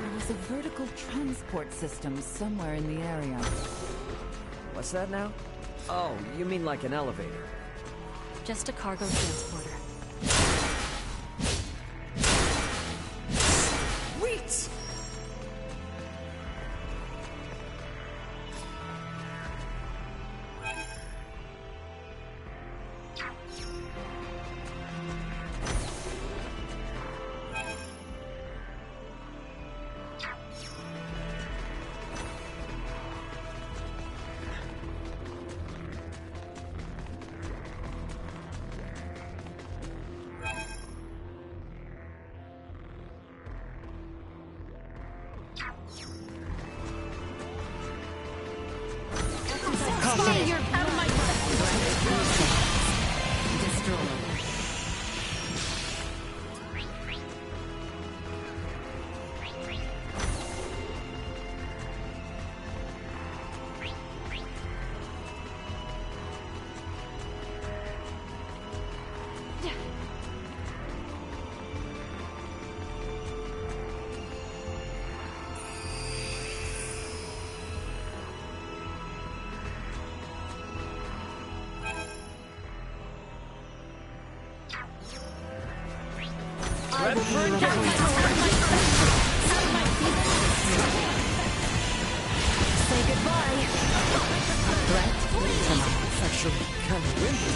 There was a vertical transport system somewhere in the area. What's that now? Oh, you mean like an elevator? Just a cargo transporter. Sweet! Say goodbye. Threat neutralized. It's actually kind of windy.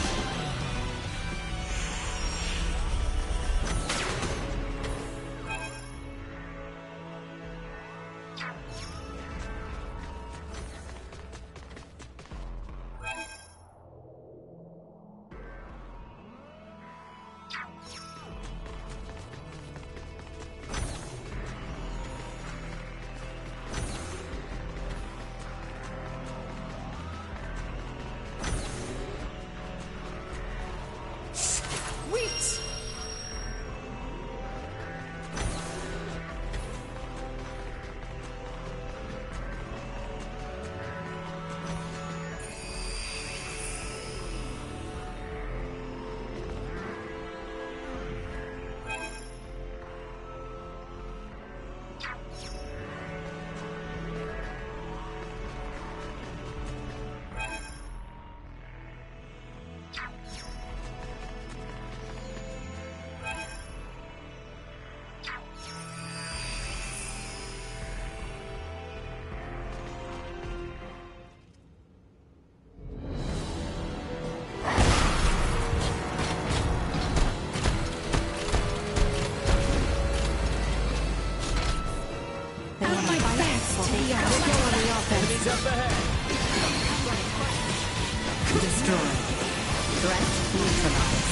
Threat neutralized.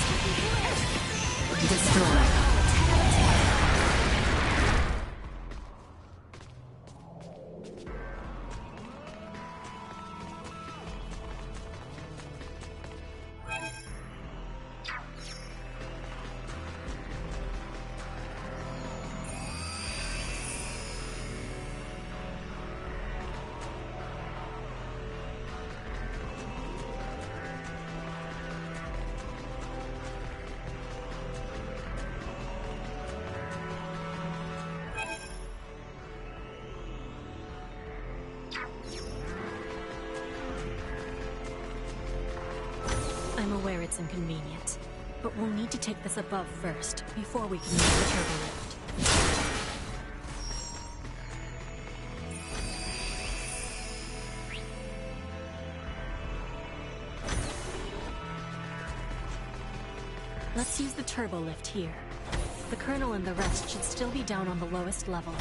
Destroy. I'm aware it's inconvenient, but we'll need to take this above first, before we can use the turbo lift. Let's use the turbo lift here. The Colonel and the rest should still be down on the lowest level.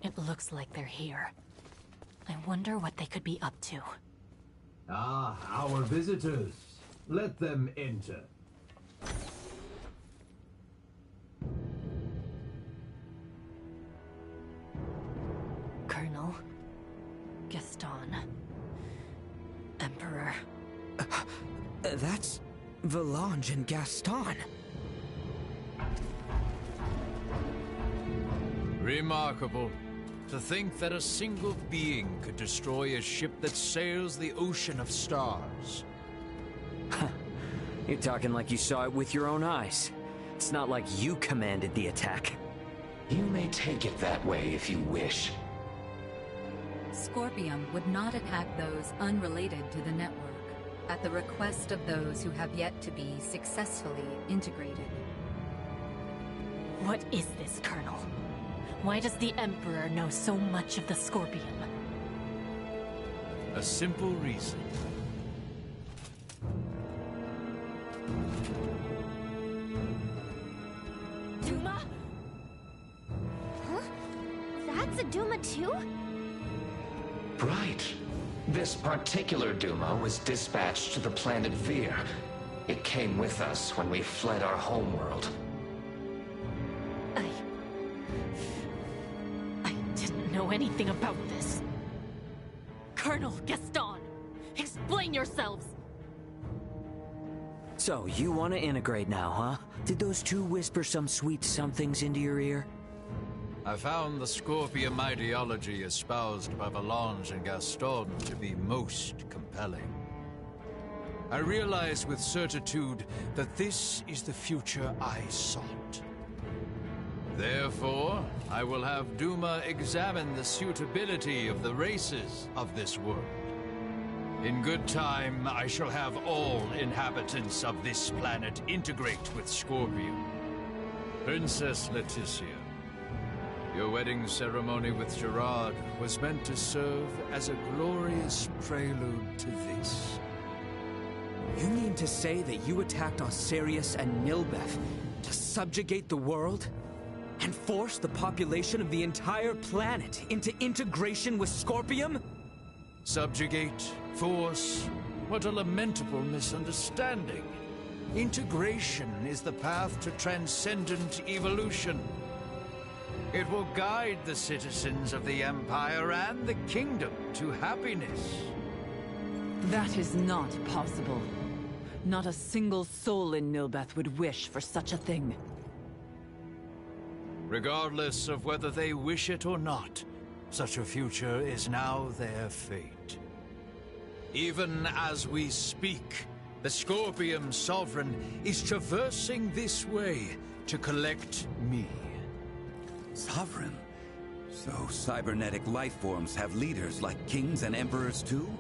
It looks like they're here. I wonder what they could be up to. Ah, our visitors. Let them enter. Colonel, Gaston, Emperor. That's Valange and Gaston. Remarkable. To think that a single being could destroy a ship that sails the ocean of stars. You're talking like you saw it with your own eyes. It's not like you commanded the attack. You may take it that way if you wish. Scorpium would not attack those unrelated to the network, at the request of those who have yet to be successfully integrated. What is this, Colonel? Why does the Emperor know so much of the Scorpium? A simple reason. Duma? Huh? That's a Duma too? Right. This particular Duma was dispatched to the planet Vir. It came with us when we fled our homeworld. Know anything about this? Colonel Gaston, explain yourselves! So, you want to integrate now, huh? Did those two whisper some sweet somethings into your ear? I found the Scorpium ideology espoused by Valange and Gaston to be most compelling. I realize with certitude that this is the future I sought. Therefore, I will have Duma examine the suitability of the races of this world. In good time, I shall have all inhabitants of this planet integrate with Scorpium. Princess Leticia, your wedding ceremony with Gerard was meant to serve as a glorious prelude to this. You mean to say that you attacked Osirius and Nilbeth to subjugate the world? And force the population of the entire planet into integration with Scorpium? Subjugate, force, what a lamentable misunderstanding. Integration is the path to transcendent evolution. It will guide the citizens of the Empire and the Kingdom to happiness. That is not possible. Not a single soul in Nilbeth would wish for such a thing. Regardless of whether they wish it or not, such a future is now their fate. Even as we speak, the Scorpium Sovereign is traversing this way to collect me. Sovereign? So cybernetic life forms have leaders like kings and emperors too?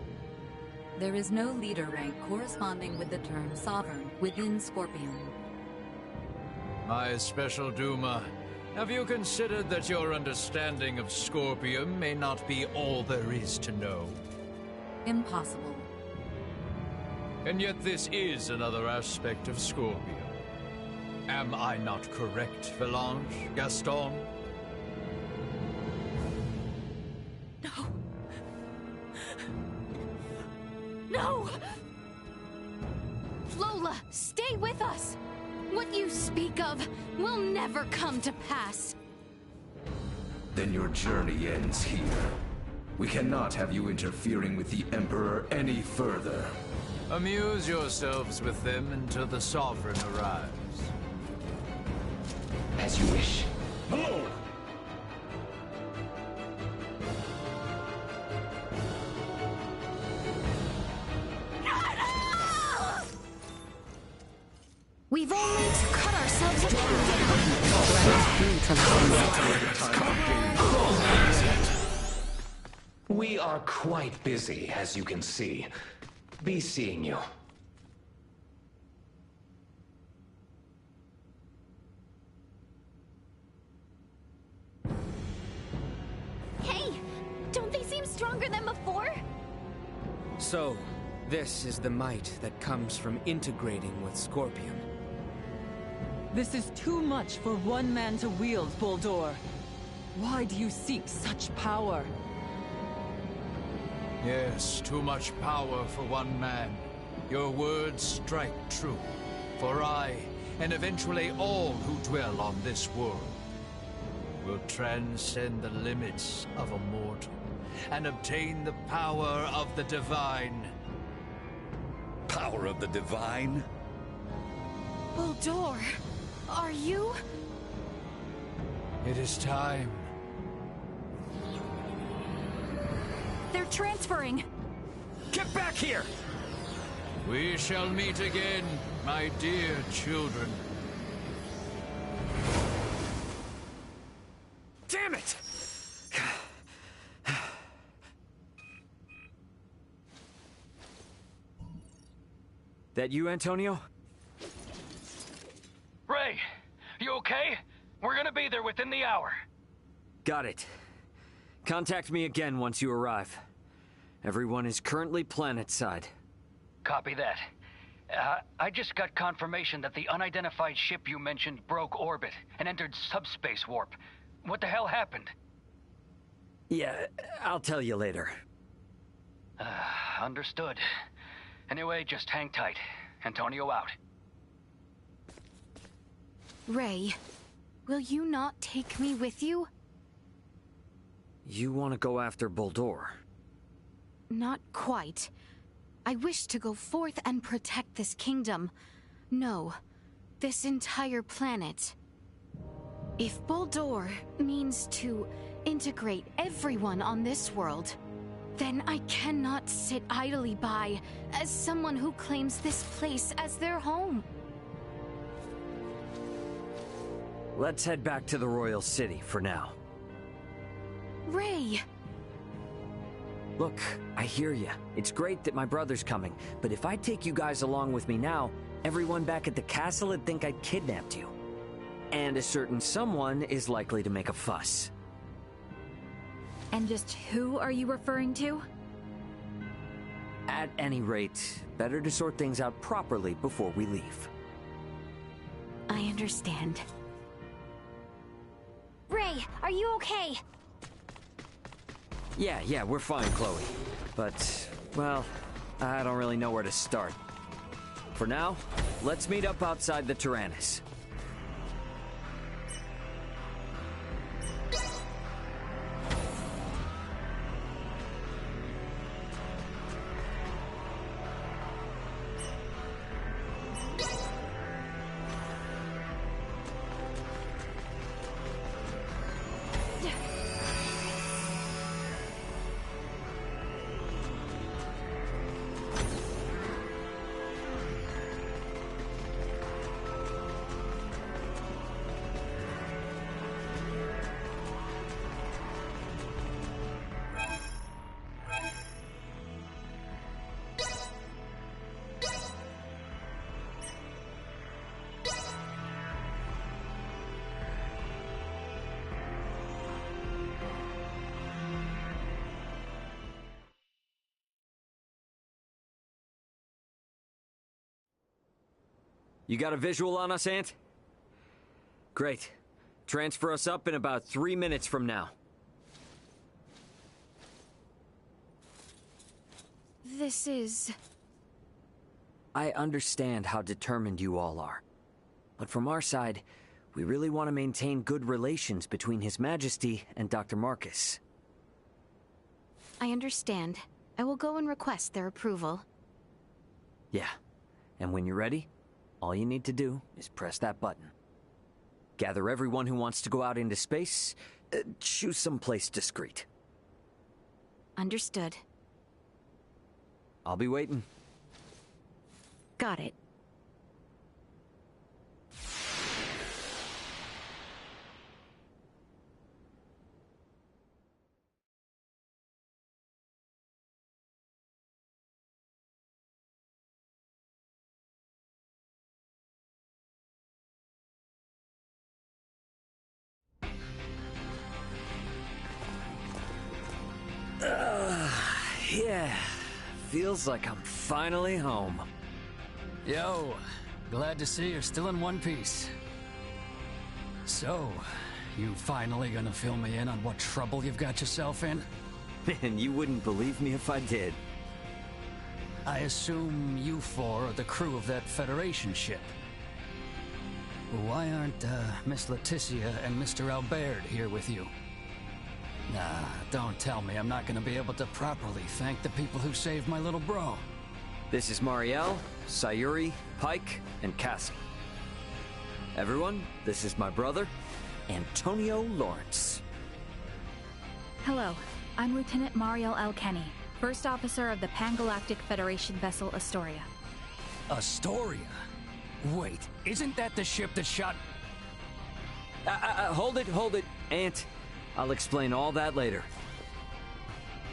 There is no leader rank corresponding with the term Sovereign within Scorpium. My special Duma, have you considered that your understanding of Scorpium may not be all there is to know? Impossible. And yet this is another aspect of Scorpio. Am I not correct, Valange, Gaston? No. No! Lola, stay with us! What you speak of will never come to pass. Then your journey ends here. We cannot have you interfering with the Emperor any further. Amuse yourselves with them until the Sovereign arrives. As you wish. Hello! We've only to cut ourselves We are quite busy, as you can see. Be seeing you. Hey! Don't they seem stronger than before? So, this is the might that comes from integrating with Scorpion. This is too much for one man to wield, Boldor. Why do you seek such power? Yes, too much power for one man. Your words strike true. For I, and eventually all who dwell on this world, will transcend the limits of a mortal and obtain the power of the divine. Power of the divine? Boldor, are you? It is time. They're transferring. Get back here! We shall meet again, my dear children. Damn it! That you, Antonio? Ray, you okay? We're gonna be there within the hour. Got it. Contact me again once you arrive. Everyone is currently planetside. Copy that. I just got confirmation that the unidentified ship you mentioned broke orbit and entered subspace warp. What the hell happened? Yeah, I'll tell you later. Understood. Anyway, just hang tight. Antonio out. Ray, will you not take me with you? You want to go after Boldor? Not quite. I wish to go forth and protect this kingdom. No, this entire planet. If Boldor means to integrate everyone on this world, then I cannot sit idly by as someone who claims this place as their home. Let's head back to the Royal City for now. Ray! Look, I hear ya. It's great that my brother's coming, but if I take you guys along with me now, everyone back at the castle would think I'd kidnapped you. And a certain someone is likely to make a fuss. And just who are you referring to? At any rate, better to sort things out properly before we leave. I understand. Ray, are you okay? Yeah, we're fine, Chloe. But, well, I don't really know where to start. For now, let's meet up outside the Tyrannus. You got a visual on us, Ant? Great. Transfer us up in about 3 minutes from now. This is... I understand how determined you all are. But from our side, we really want to maintain good relations between His Majesty and Dr. Marcus. I understand. I will go and request their approval. Yeah. And when you're ready, all you need to do is press that button. Gather everyone who wants to go out into space. Choose someplace discreet. Understood. I'll be waiting. Got it. Yeah. Feels like I'm finally home. Yo, glad to see you're still in one piece. So, you finally gonna fill me in on what trouble you've got yourself in? Man, you wouldn't believe me if I did. I assume you four are the crew of that Federation ship. Why aren't Miss Leticia and Mr. Albert here with you? Nah, don't tell me I'm not gonna be able to properly thank the people who saved my little bro. This is Marielle, Sayuri, Pike, and Cassie. Everyone, this is my brother, Antonio Lawrence. Hello, I'm Lieutenant Mariel Alkenny, First Officer of the Pan-Galactic Federation vessel Astoria. Astoria? Wait, isn't that the ship that shot... Hold it, Ant. I'll explain all that later.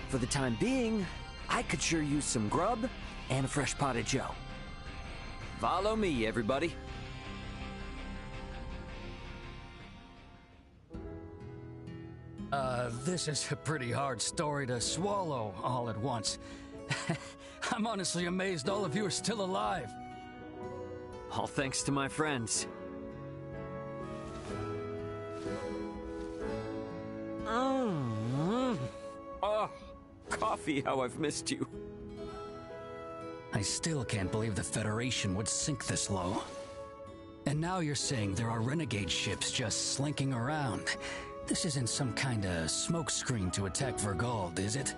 For the time being, I could sure use some grub and a fresh pot of joe. Follow me, everybody. This is a pretty hard story to swallow all at once. I'm honestly amazed all of you are still alive. All thanks to my friends. Oh, coffee, how I've missed you. I still can't believe the Federation would sink this low. And now you're saying there are renegade ships just slinking around. This isn't some kind of smokescreen to attack Vergold, is it?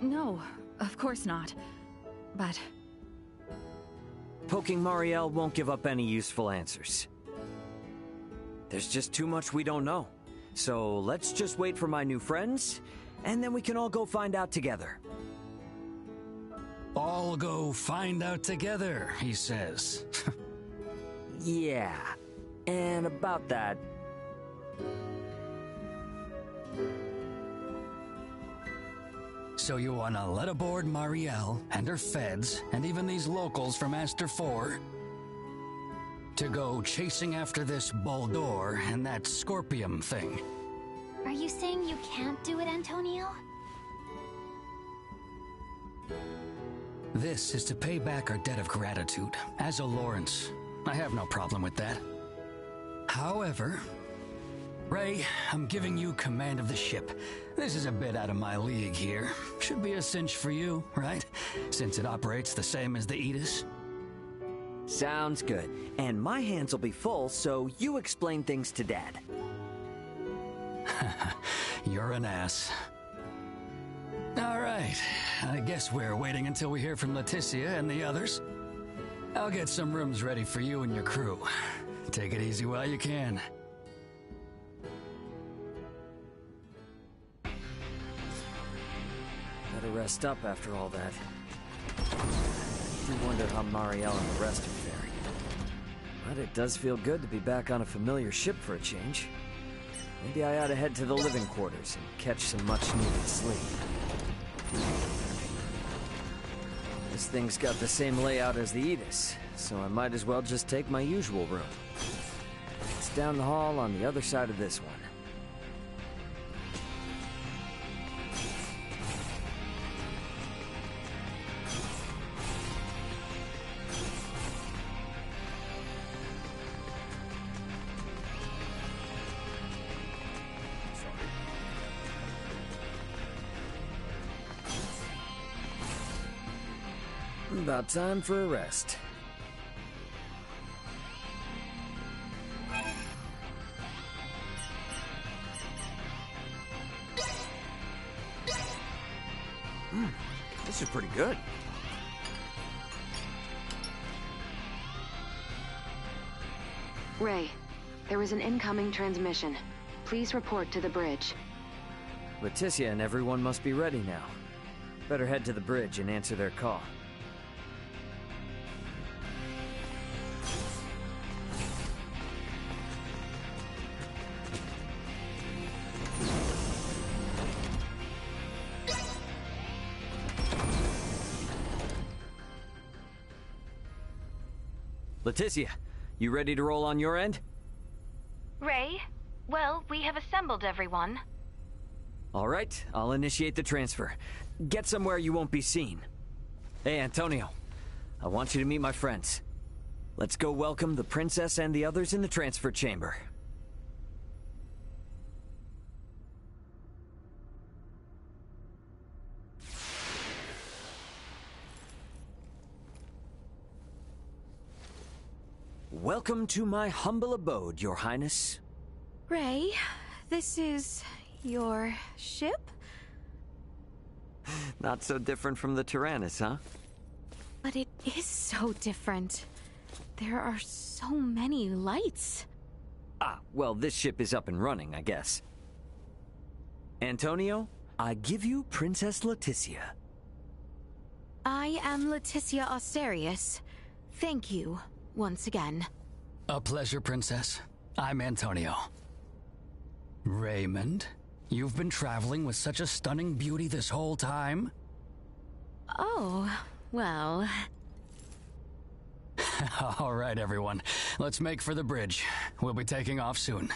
No, of course not. But... Poking Marielle won't give up any useful answers. There's just too much we don't know. So let's just wait for my new friends, and then we can all go find out together. All go find out together, he says. Yeah, and about that... So you wanna let aboard Marielle and her feds, and even these locals from Aster 4, to go chasing after this Boldor and that Scorpium thing? Are you saying you can't do it, Antonio? This is to pay back our debt of gratitude. As a Lawrence, I have no problem with that. However, Ray, I'm giving you command of the ship. This is a bit out of my league here. Should be a cinch for you, right? Since it operates the same as the Aegis. Sounds good. And my hands will be full, so you explain things to Dad. You're an ass. All right. I guess we're waiting until we hear from Leticia and the others. I'll get some rooms ready for you and your crew. Take it easy while you can. Better rest up after all that. I do wonder how Marielle and the rest are faring. But it does feel good to be back on a familiar ship for a change. Maybe I ought to head to the living quarters and catch some much-needed sleep. This thing's got the same layout as the Aegis, so I might as well just take my usual room. It's down the hall on the other side of this one. About time for a rest. This is pretty good. Ray, there is an incoming transmission. Please report to the bridge. Leticia and everyone must be ready now. Better head to the bridge and answer their call. Leticia, you ready to roll on your end? Ray, well, we have assembled everyone. All right, I'll initiate the transfer. Get somewhere you won't be seen. Hey, Antonio, I want you to meet my friends. Let's go welcome the princess and the others in the transfer chamber. Welcome to my humble abode, Your Highness. Ray, this is your ship? Not so different from the Tyrannus, huh? But it is so different. There are so many lights. Ah, well, this ship is up and running, I guess. Antonio, I give you Princess Leticia. I am Leticia Austerius. Thank you, once again. A pleasure, Princess. I'm Antonio. Raymond, you've been traveling with such a stunning beauty this whole time? Oh, well... All right, everyone. Let's make for the bridge. We'll be taking off soon.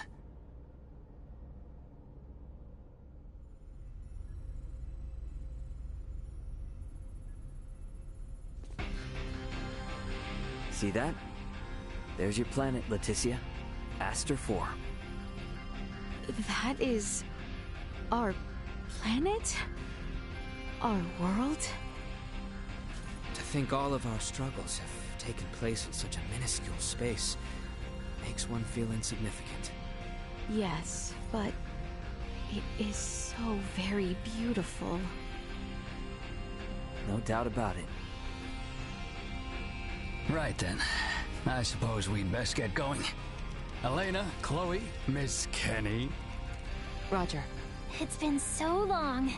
See that? There's your planet, Leticia. Aster 4. That is... our planet? Our world? To think all of our struggles have taken place in such a minuscule space makes one feel insignificant. Yes, but it is so very beautiful. No doubt about it. Right then. I suppose we'd best get going. Elena, Chloe, Miss Kenny. Roger. It's been so long.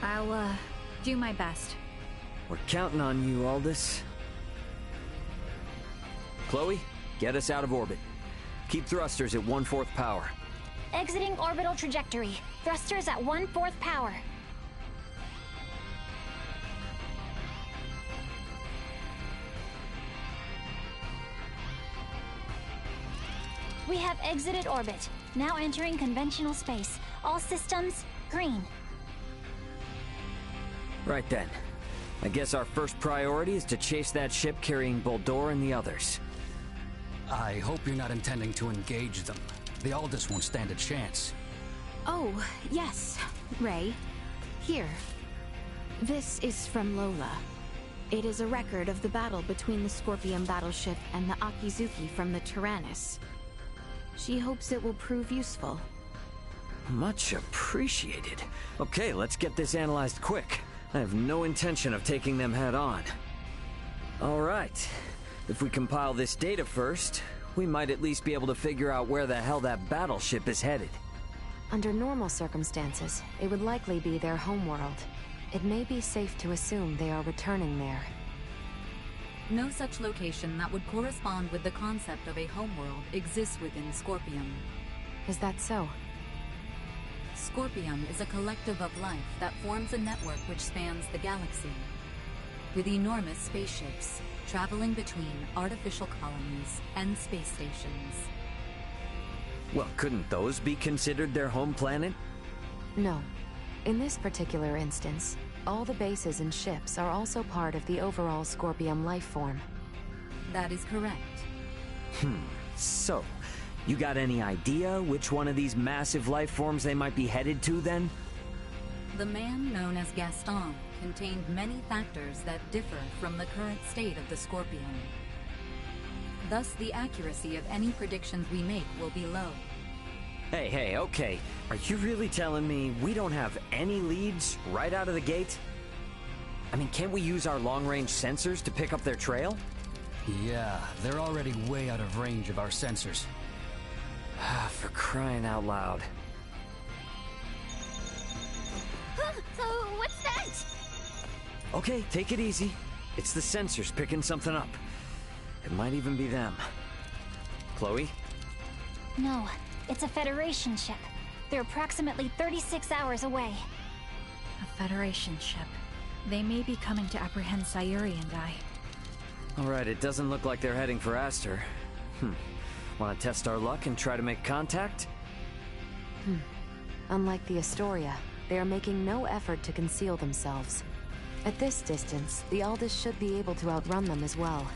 I'll, do my best. We're counting on you, Aldous. Chloe, get us out of orbit. Keep thrusters at 1/4 power. Exiting orbital trajectory. Thrusters at 1/4 power. We have exited orbit. Now entering conventional space. All systems green. Right then. I guess our first priority is to chase that ship carrying Boldor and the others. I hope you're not intending to engage them. The Aldous won't stand a chance. Oh, yes, Ray. Here. This is from Lola. It is a record of the battle between the Scorpion battleship and the Akizuki from the Tyrannus. She hopes it will prove useful. Much appreciated. Okay, let's get this analyzed quick. I have no intention of taking them head on. All right. If we compile this data first, we might at least be able to figure out where the hell that battleship is headed. Under normal circumstances, it would likely be their homeworld. It may be safe to assume they are returning there. No such location that would correspond with the concept of a homeworld exists within Scorpion. Is that so? Scorpion is a collective of life that forms a network which spans the galaxy, with enormous spaceships traveling between artificial colonies and space stations. Well, couldn't those be considered their home planet? No. In this particular instance, all the bases and ships are also part of the overall Scorpion life form. That is correct. So, you got any idea which one of these massive life forms they might be headed to, then? The man known as Gaston contained many factors that differ from the current state of the Scorpion. Thus, the accuracy of any predictions we make will be low. Hey, okay. Are you really telling me we don't have any leads right out of the gate? I mean, can't we use our long-range sensors to pick up their trail? Yeah, they're already way out of range of our sensors. For crying out loud. What's that? Okay, take it easy. It's the sensors picking something up. It might even be them. Chloe? No, it's a Federation ship. They're approximately 36 hours away. A Federation ship. They may be coming to apprehend Sayuri and I. Alright, it doesn't look like they're heading for Aster. Want to test our luck and try to make contact? Unlike the Astoria, they are making no effort to conceal themselves. At this distance, the Aldous should be able to outrun them as well.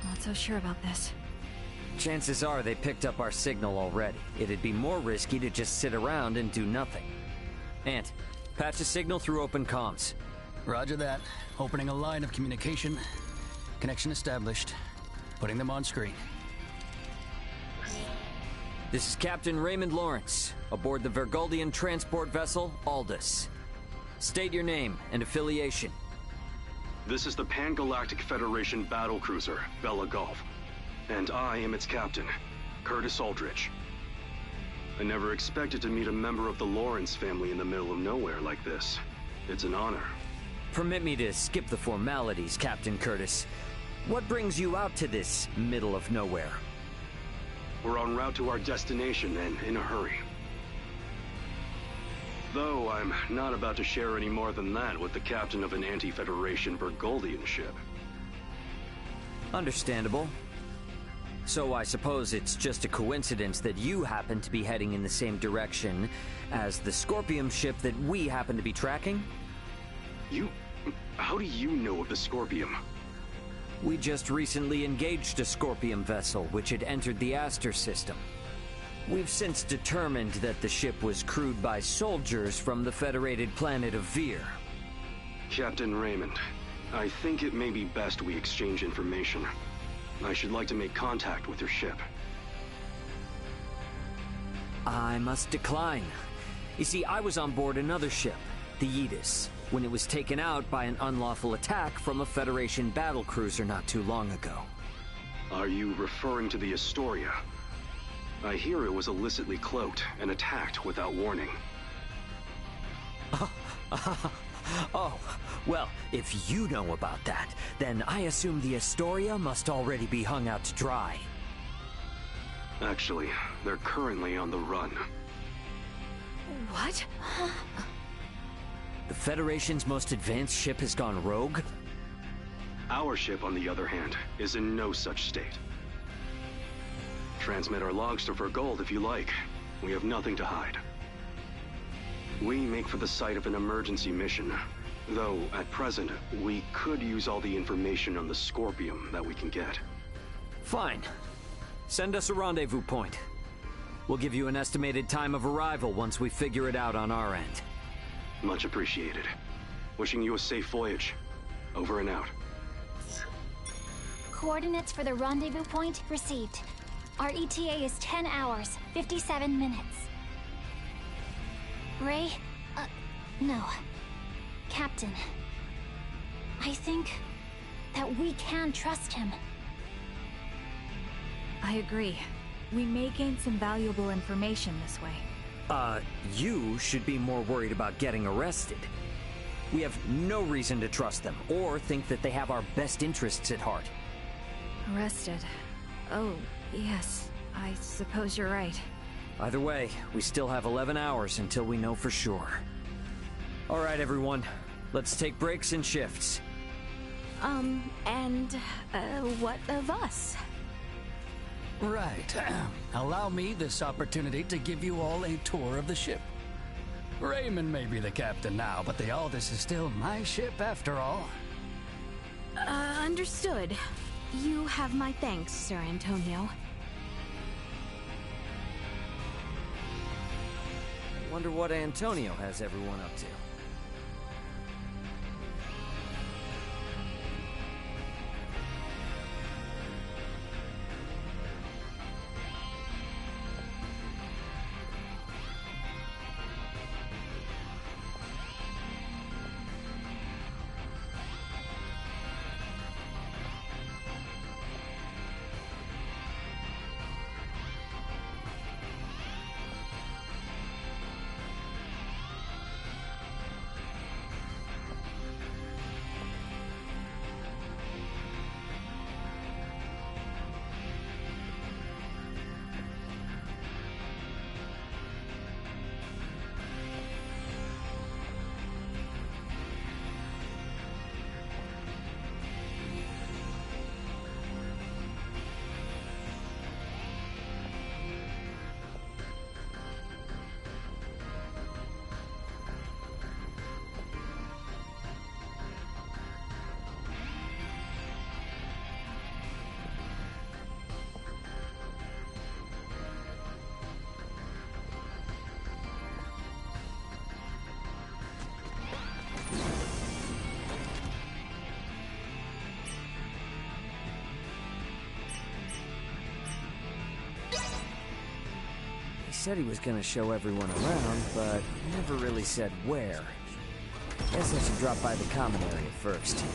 Not so sure about this. Chances are they picked up our signal already. It'd be more risky to just sit around and do nothing. Ant, patch a signal through open comms. Roger that. Opening a line of communication. Connection established. Putting them on screen. This is Captain Raymond Lawrence, aboard the Vergoldian transport vessel, Aldous. State your name and affiliation. This is the Pan-Galactic Federation battlecruiser, Bella Gulf. And I am its captain, Curtis Aldrich. I never expected to meet a member of the Lawrence family in the middle of nowhere like this. It's an honor. Permit me to skip the formalities, Captain Curtis. What brings you out to this middle of nowhere? We're en route to our destination and in a hurry. Though I'm not about to share any more than that with the captain of an anti-Federation Vergoldian ship. Understandable. So I suppose it's just a coincidence that you happen to be heading in the same direction as the Scorpion ship that we happen to be tracking? How do you know of the Scorpion? We just recently engaged a Scorpion vessel which had entered the Aster system. We've since determined that the ship was crewed by soldiers from the federated planet of Vir. Captain Raymond, I think it may be best we exchange information. I should like to make contact with your ship. I must decline. You see, I was on board another ship, the Aegis, when it was taken out by an unlawful attack from a Federation battlecruiser not too long ago. Are you referring to the Astoria? I hear it was illicitly cloaked and attacked without warning. Oh, well, if you know about that, then I assume the Astoria must already be hung out to dry. Actually, they're currently on the run. What? The Federation's most advanced ship has gone rogue? Our ship, on the other hand, is in no such state. Transmit our logs to Vergold if you like. We have nothing to hide. We make for the site of an emergency mission, though at present, we could use all the information on the Scorpion that we can get. Fine. Send us a rendezvous point. We'll give you an estimated time of arrival once we figure it out on our end. Much appreciated. Wishing you a safe voyage. Over and out. Coordinates for the rendezvous point received. Our ETA is 10 hours, 57 minutes. Ray? No. Captain. I think that we can trust him. I agree. We may gain some valuable information this way. You should be more worried about getting arrested. We have no reason to trust them, or think that they have our best interests at heart. Arrested? Oh, yes. I suppose you're right. Either way, we still have 11 hours until we know for sure. Alright, everyone. Let's take breaks and shifts. What of us? Right. Allow me this opportunity to give you all a tour of the ship. Raymond may be the captain now, but the Aldous is still my ship after all. Understood. You have my thanks, Sir Antonio. Wonder what Antonio has everyone up to. said he was gonna show everyone around, but never really said where. Guess I should drop by the common area first.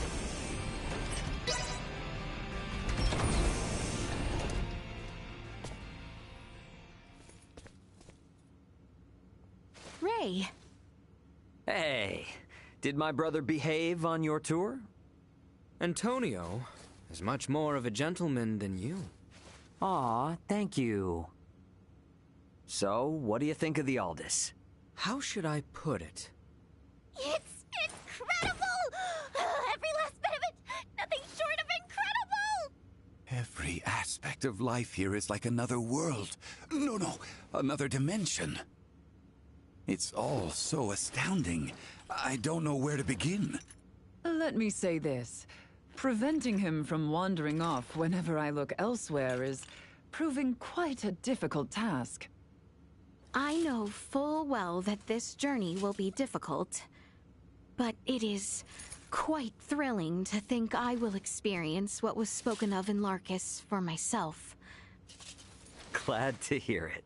Ray! Hey, did my brother behave on your tour? Antonio is much more of a gentleman than you. Aw, thank you. So, what do you think of the Aldous? How should I put it? It's incredible! Every last bit of it! Nothing short of incredible! Every aspect of life here is like another world. No, another dimension. It's all so astounding. I don't know where to begin. Let me say this. Preventing him from wandering off whenever I look elsewhere is proving quite a difficult task. I know full well that this journey will be difficult, but it is quite thrilling to think I will experience what was spoken of in Larkus for myself. Glad to hear it.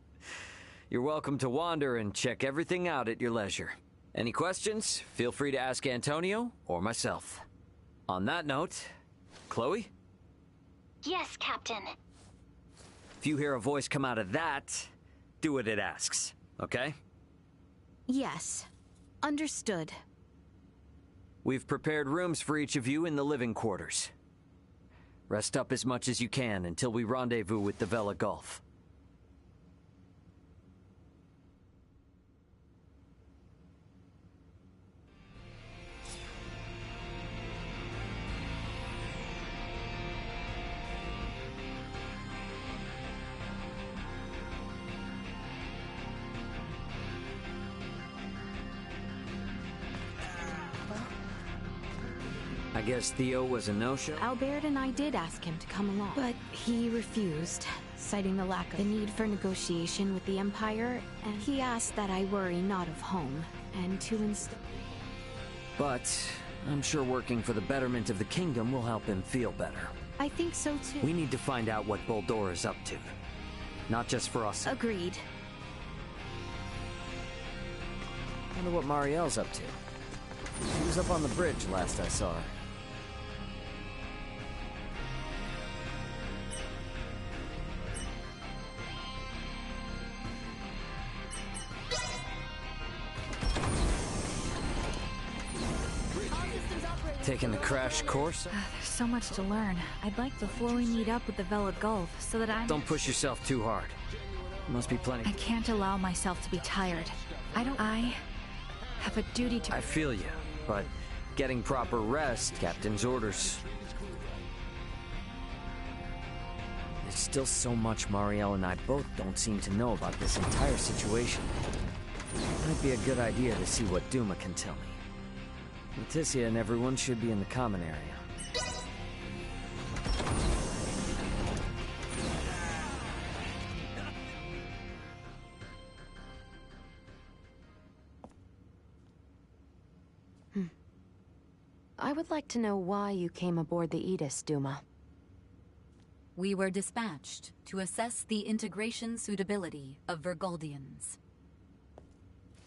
You're welcome to wander and check everything out at your leisure. Any questions? Feel free to ask Antonio or myself. On that note, Chloe? Yes, Captain. If you hear a voice come out of that, do what it asks, okay? Yes. Understood. We've prepared rooms for each of you in the living quarters. Rest up as much as you can until we rendezvous with the Vela Gulf. I guess Theo was a no-show? Albert and I did ask him to come along, but he refused, citing the need for negotiation with the Empire, and he asked that I worry not of home, and to instead... But I'm sure working for the betterment of the kingdom will help him feel better. I think so too. We need to find out what Boldor is up to. Not just for us. Agreed. Wonder what Marielle's up to. She was up on the bridge last I saw her. Taking the crash course? There's so much to learn. I'd like before we meet up with the Vela Gulf so that I'm... Don't push yourself too hard. Must be plenty... I can't allow myself to be tired. I have a duty to... I feel you, but getting proper rest, Captain's orders. There's still so much Marielle and I both don't seem to know about this entire situation. Might be a good idea to see what Duma can tell me. Leticia and everyone should be in the common area. I would like to know why you came aboard the Aegis, Duma. We were dispatched to assess the integration suitability of Vergoldians.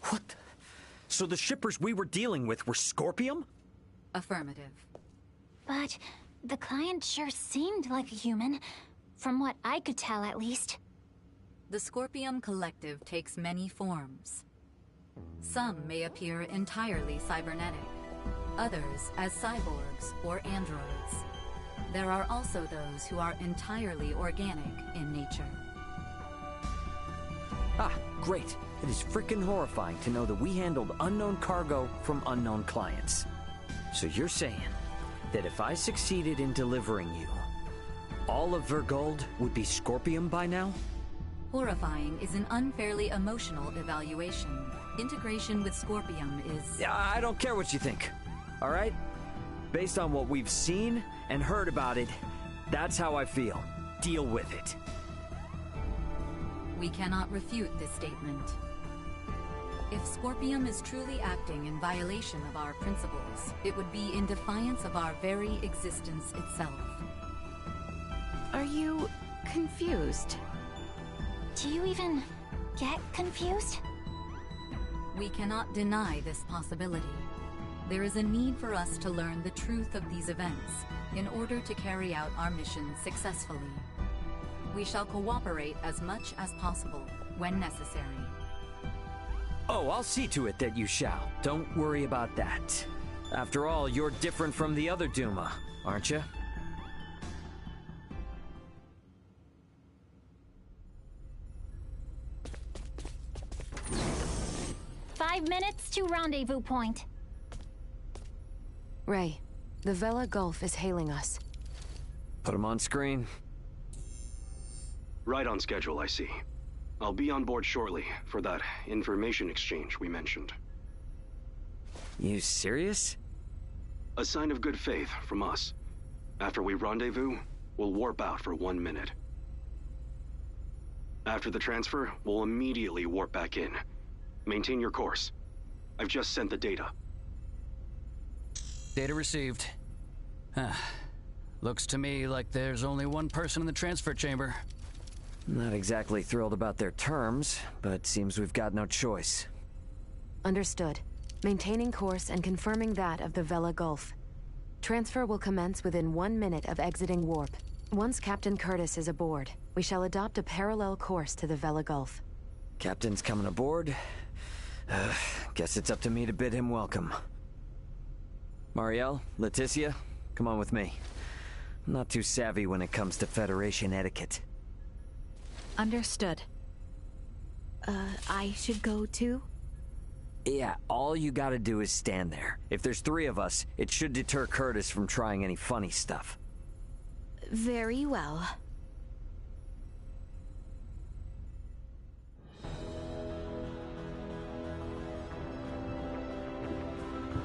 What? So the shippers we were dealing with were Scorpium? Affirmative. But the client sure seemed like a human, from what I could tell at least. The Scorpium Collective takes many forms. Some may appear entirely cybernetic, others as cyborgs or androids. There are also those who are entirely organic in nature. Ah, great. It is frickin' horrifying to know that we handled unknown cargo from unknown clients. So you're saying that if I succeeded in delivering you, all of Vergold would be Scorpium by now? Horrifying is an unfairly emotional evaluation. Integration with Scorpium is... Yeah, I don't care what you think, all right? Based on what we've seen and heard about it, that's how I feel. Deal with it. We cannot refute this statement. If Scorpium is truly acting in violation of our principles, it would be in defiance of our very existence itself. Are you confused? Do you even get confused? We cannot deny this possibility. There is a need for us to learn the truth of these events in order to carry out our mission successfully. We shall cooperate as much as possible when necessary. Oh, I'll see to it that you shall. Don't worry about that. After all, you're different from the other Duma, aren't you? Five minutes to rendezvous point. Ray, the Vela Gulf is hailing us. Put him on screen. Right on schedule, I see. I'll be on board shortly for that information exchange we mentioned. You serious? A sign of good faith from us. After we rendezvous, we'll warp out for 1 minute. After the transfer, we'll immediately warp back in. Maintain your course. I've just sent the data. Data received. Looks to me like there's only one person in the transfer chamber. Not exactly thrilled about their terms, but seems we've got no choice. Understood. Maintaining course and confirming that of the Vela Gulf. Transfer will commence within 1 minute of exiting warp. Once Captain Curtis is aboard, we shall adopt a parallel course to the Vela Gulf. Captain's coming aboard. Guess it's up to me to bid him welcome. Marielle, Leticia, come on with me. I'm not too savvy when it comes to Federation etiquette. Understood. I should go too? Yeah, all you gotta do is stand there. If there's 3 of us, it should deter Curtis from trying any funny stuff. Very well.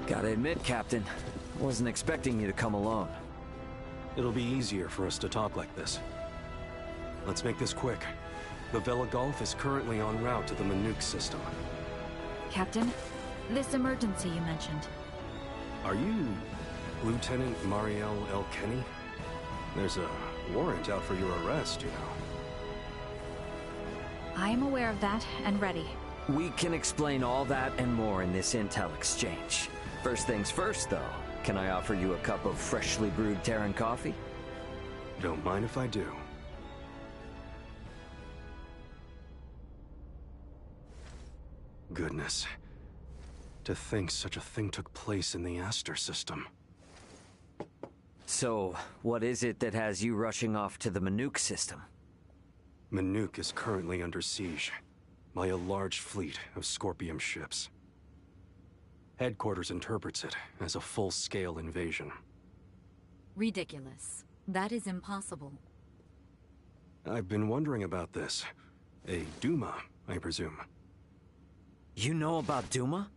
Gotta admit, Captain, I wasn't expecting you to come alone. It'll be easier for us to talk like this. Let's make this quick. The Vela Gulf is currently en route to the Manuk system. Captain, this emergency you mentioned. Are you Lieutenant Marielle L. Kenny? There's a warrant out for your arrest, you know. I am aware of that and ready. We can explain all that and more in this intel exchange. First things first, though. Can I offer you a cup of freshly brewed Terran coffee? Don't mind if I do. Goodness. To think such a thing took place in the Aster system. So, what is it that has you rushing off to the Manuk system? Manuk is currently under siege by a large fleet of Scorpium ships. Headquarters interprets it as a full-scale invasion. Ridiculous. That is impossible. I've been wondering about this. A Duma, I presume. You know about Duma?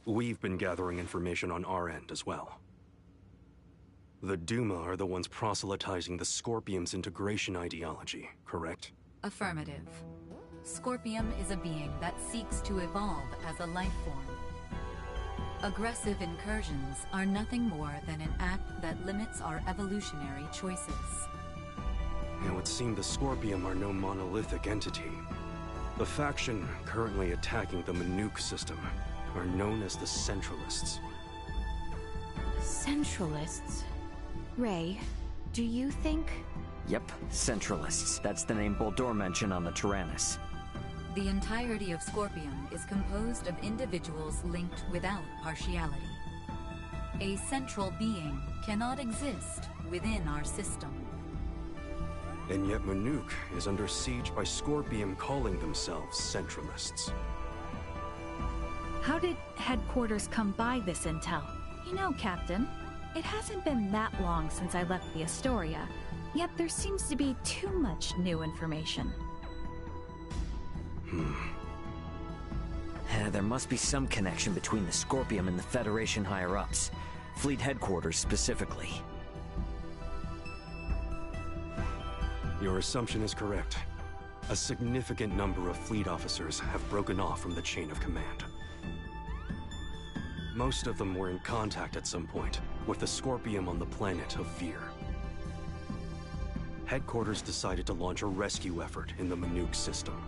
We've been gathering information on our end as well. The Duma are the ones proselytizing the Scorpium's integration ideology, correct? Affirmative. Scorpium is a being that seeks to evolve as a life form. Aggressive incursions are nothing more than an act that limits our evolutionary choices. It would seem the Scorpium are no monolithic entity. The faction currently attacking the Manuk system are known as the Centralists. Centralists? Ray, do you think... Yep, Centralists. That's the name Boldor mentioned on the Tyrannus. The entirety of Scorpium is composed of individuals linked without partiality. A central being cannot exist within our system. And yet Manuk is under siege by Scorpium calling themselves Centralists. How did headquarters come by this intel? You know, Captain, it hasn't been that long since I left the Astoria, yet there seems to be too much new information. There must be some connection between the Scorpium and the Federation higher-ups. Fleet headquarters specifically. Your assumption is correct. A significant number of fleet officers have broken off from the chain of command. Most of them were in contact at some point with the Scorpium on the planet of Vir. Headquarters decided to launch a rescue effort in the Manuk system.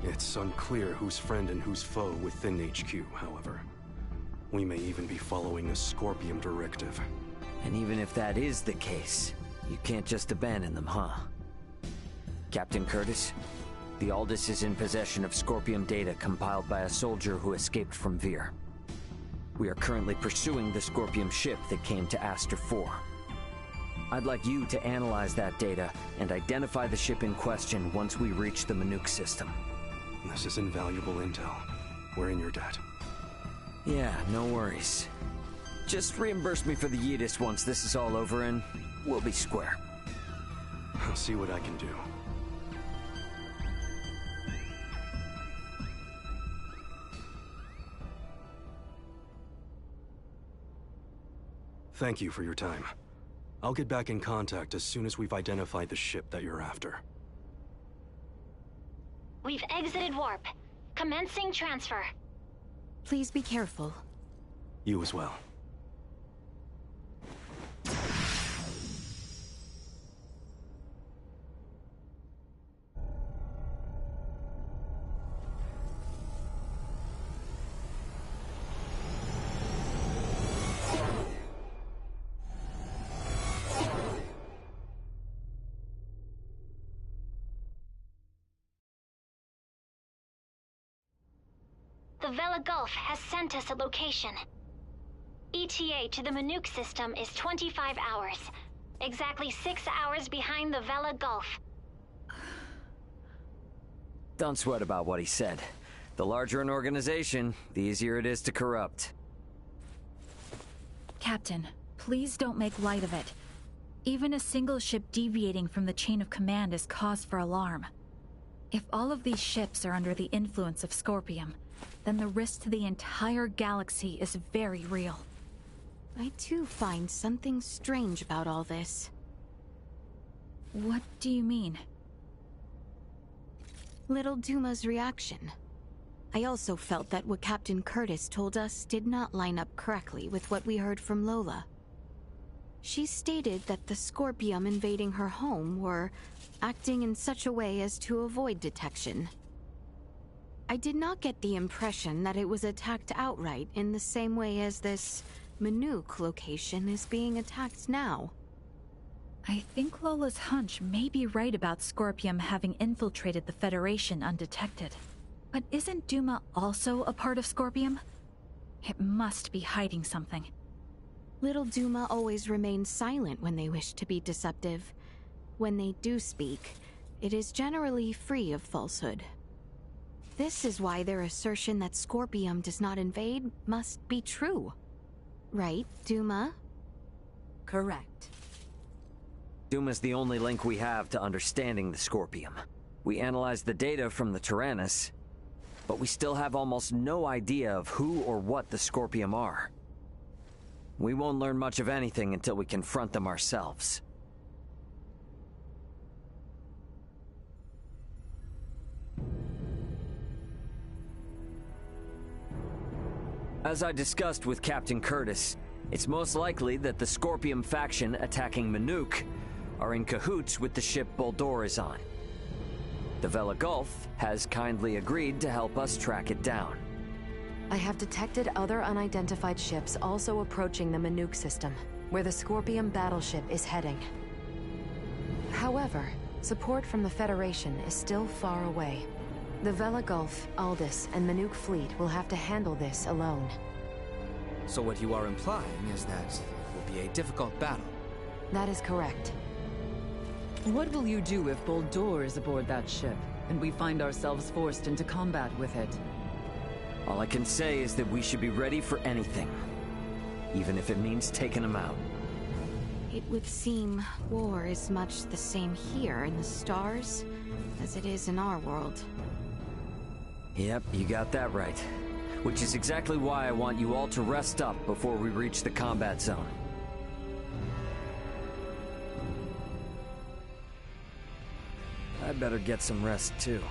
It's unclear who's friend and who's foe within HQ, however. We may even be following a Scorpium directive. And even if that is the case, you can't just abandon them, huh? Captain Curtis, the Aldous is in possession of Scorpium data compiled by a soldier who escaped from Vir. We are currently pursuing the Scorpium ship that came to Aster 4. I'd like you to analyze that data and identify the ship in question once we reach the Manuk system. This is invaluable intel. We're in your debt. Yeah, no worries. Just reimburse me for the Yidis once this is all over and we'll be square. I'll see what I can do. Thank you for your time. I'll get back in contact as soon as we've identified the ship that you're after. We've exited warp. Commencing transfer. Please be careful. You as well. The Vela Gulf has sent us a location. ETA to the Manuk system is 25 hours. Exactly 6 hours behind the Vela Gulf. Don't sweat about what he said. The larger an organization, the easier it is to corrupt. Captain, please don't make light of it. Even a single ship deviating from the chain of command is cause for alarm. If all of these ships are under the influence of Scorpium, then the risk to the entire galaxy is very real. I too find something strange about all this. What do you mean? Little Duma's reaction. I also felt that what Captain Curtis told us did not line up correctly with what we heard from Lola. She stated that the Scorpium invading her home were acting in such a way as to avoid detection. I did not get the impression that it was attacked outright in the same way as this Manuk location is being attacked now. I think Lola's hunch may be right about Scorpium having infiltrated the Federation undetected. But isn't Duma also a part of Scorpium? It must be hiding something. Little Duma always remains silent when they wish to be deceptive. When they do speak, it is generally free of falsehood. This is why their assertion that Scorpium does not invade must be true. Right, Duma? Correct. Duma's the only link we have to understanding the Scorpium. We analyzed the data from the Tyrannus, but we still have almost no idea of who or what the Scorpium are. We won't learn much of anything until we confront them ourselves. As I discussed with Captain Curtis, it's most likely that the Scorpium faction attacking Manuk are in cahoots with the ship Boldor is on. The Vela Gulf has kindly agreed to help us track it down. I have detected other unidentified ships also approaching the Manuk system, where the Scorpium battleship is heading. However, support from the Federation is still far away. The Vela Gulf, Aldous, and Manuk fleet will have to handle this alone. So what you are implying is that it will be a difficult battle. That is correct. What will you do if Boldor is aboard that ship, and we find ourselves forced into combat with it? All I can say is that we should be ready for anything, even if it means taking them out. It would seem war is much the same here in the stars as it is in our world. Yep, you got that right. Which is exactly why I want you all to rest up before we reach the combat zone. I better get some rest too.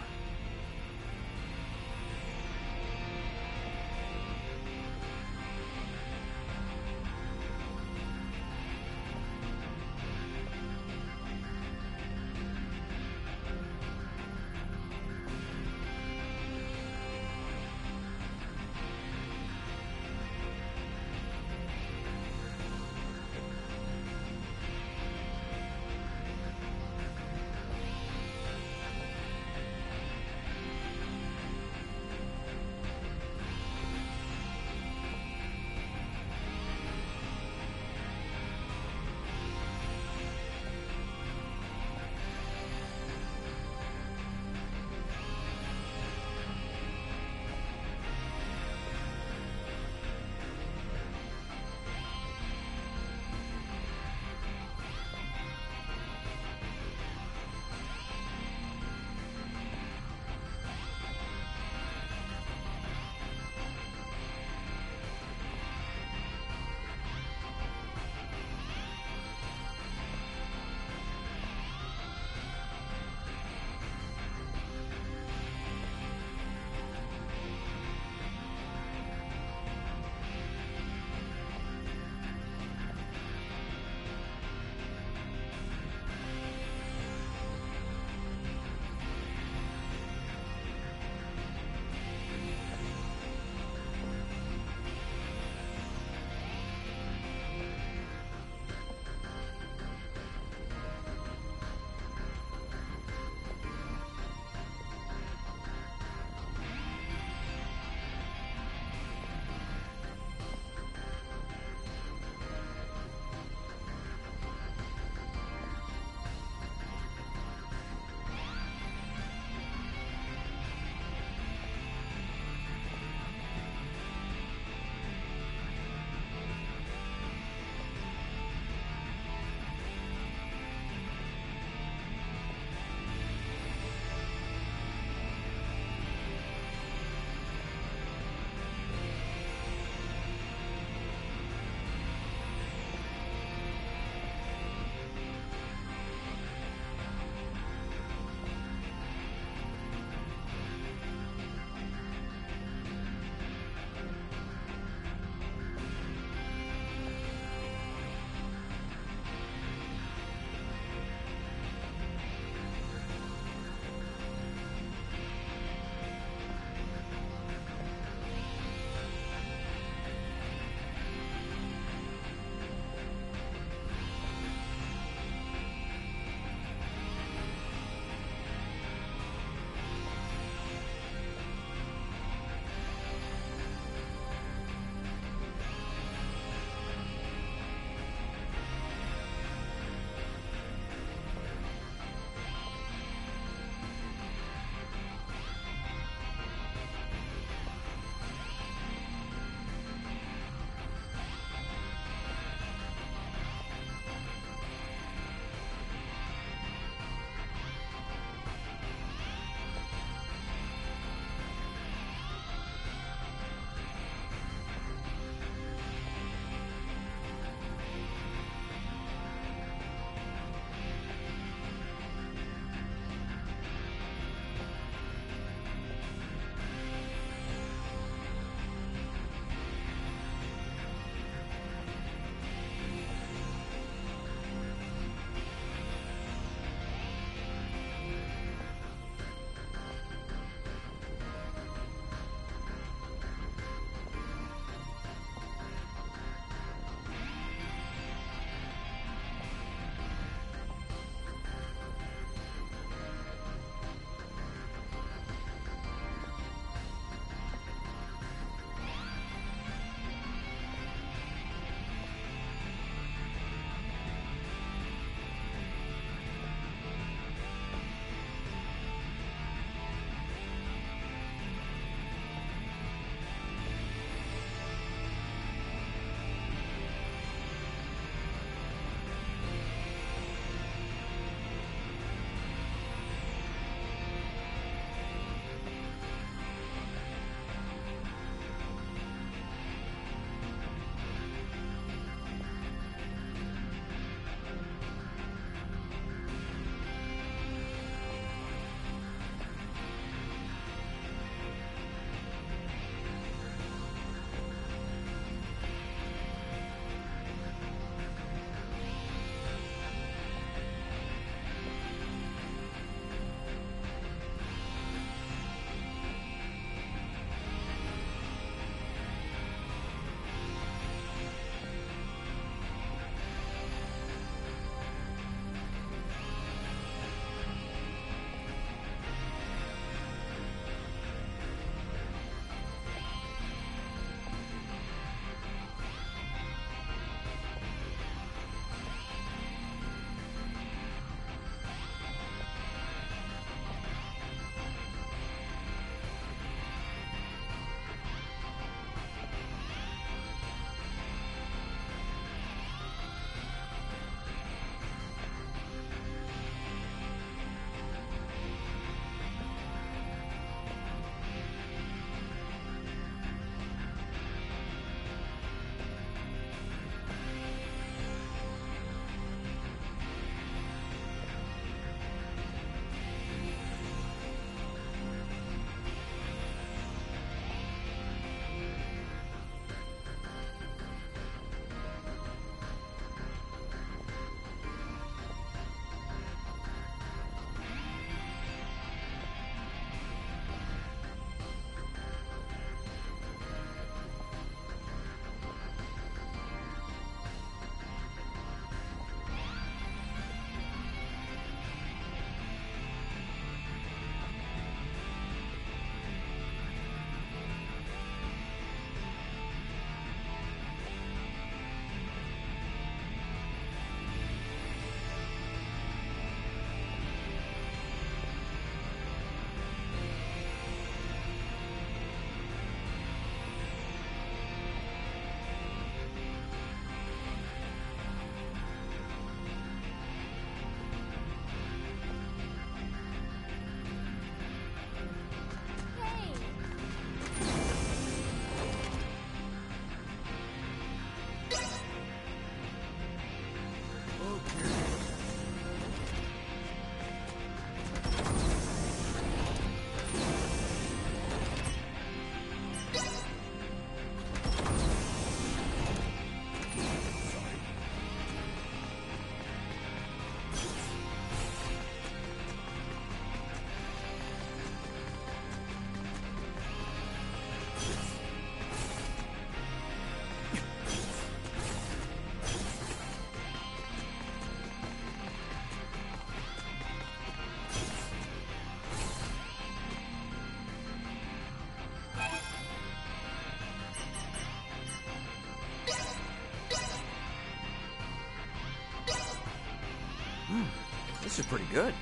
This is pretty good.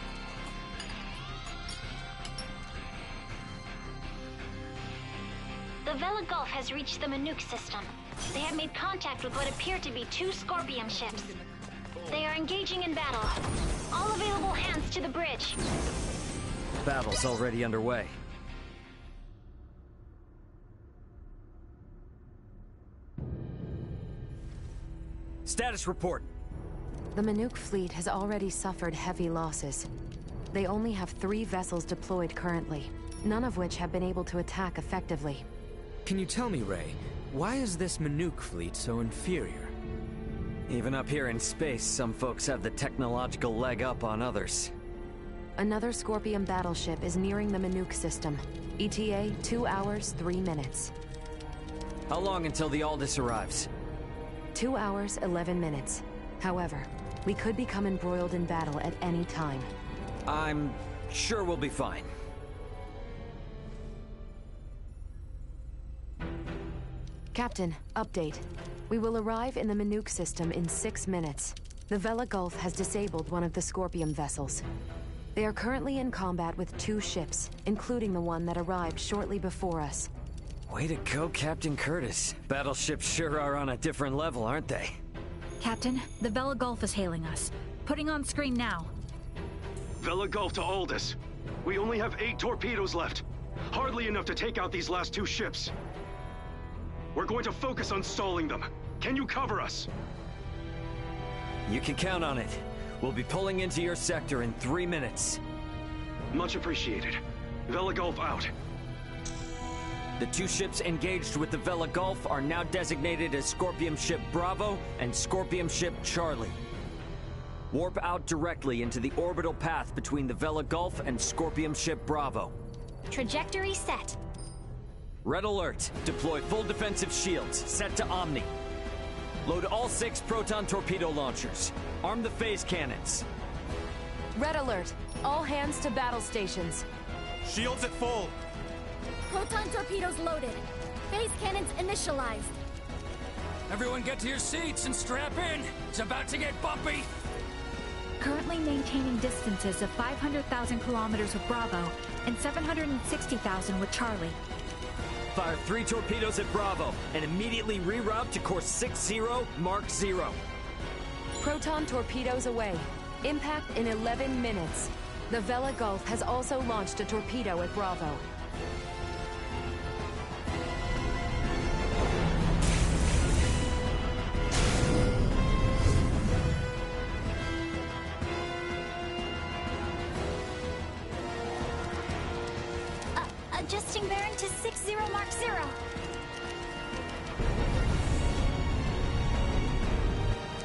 The Vela Gulf has reached the Manuk system. They have made contact with what appear to be 2 Scorpium ships. They are engaging in battle. All available hands to the bridge. Battle's already underway. Status report. The Manuk fleet has already suffered heavy losses. They only have 3 vessels deployed currently, none of which have been able to attack effectively. Can you tell me, Ray, why is this Manuk fleet so inferior? Even up here in space, some folks have the technological leg up on others. Another Scorpion battleship is nearing the Manuk system. ETA 2 hours, 3 minutes. How long until the Aldous arrives? 2 hours, 11 minutes. However, we could become embroiled in battle at any time. I'm sure we'll be fine. Captain, update. We will arrive in the Manuk system in 6 minutes. The Vela Gulf has disabled one of the Scorpion vessels. They are currently in combat with 2 ships, including the one that arrived shortly before us. Way to go, Captain Curtis. Battleships sure are on a different level, aren't they? Captain, the Vela Gulf is hailing us. Putting on screen now. Vela Gulf to Aldous. We only have 8 torpedoes left. Hardly enough to take out these last 2 ships. We're going to focus on stalling them. Can you cover us? You can count on it. We'll be pulling into your sector in 3 minutes. Much appreciated. Vela Gulf out. The 2 ships engaged with the Vela Gulf are now designated as Scorpion Ship Bravo and Scorpion Ship Charlie. Warp out directly into the orbital path between the Vela Gulf and Scorpion Ship Bravo. Trajectory set. Red alert. Deploy full defensive shields. Set to Omni. Load all 6 proton torpedo launchers. Arm the phase cannons. Red alert. All hands to battle stations. Shields at full. Proton torpedoes loaded. Phase cannons initialized. Everyone get to your seats and strap in. It's about to get bumpy. Currently maintaining distances of 500,000 kilometers with Bravo and 760,000 with Charlie. Fire 3 torpedoes at Bravo and immediately reroute to course 60 Mark 0. Proton torpedoes away. Impact in 11 minutes. The Vela Gulf has also launched a torpedo at Bravo. Adjusting bearing to 60 Mark 0.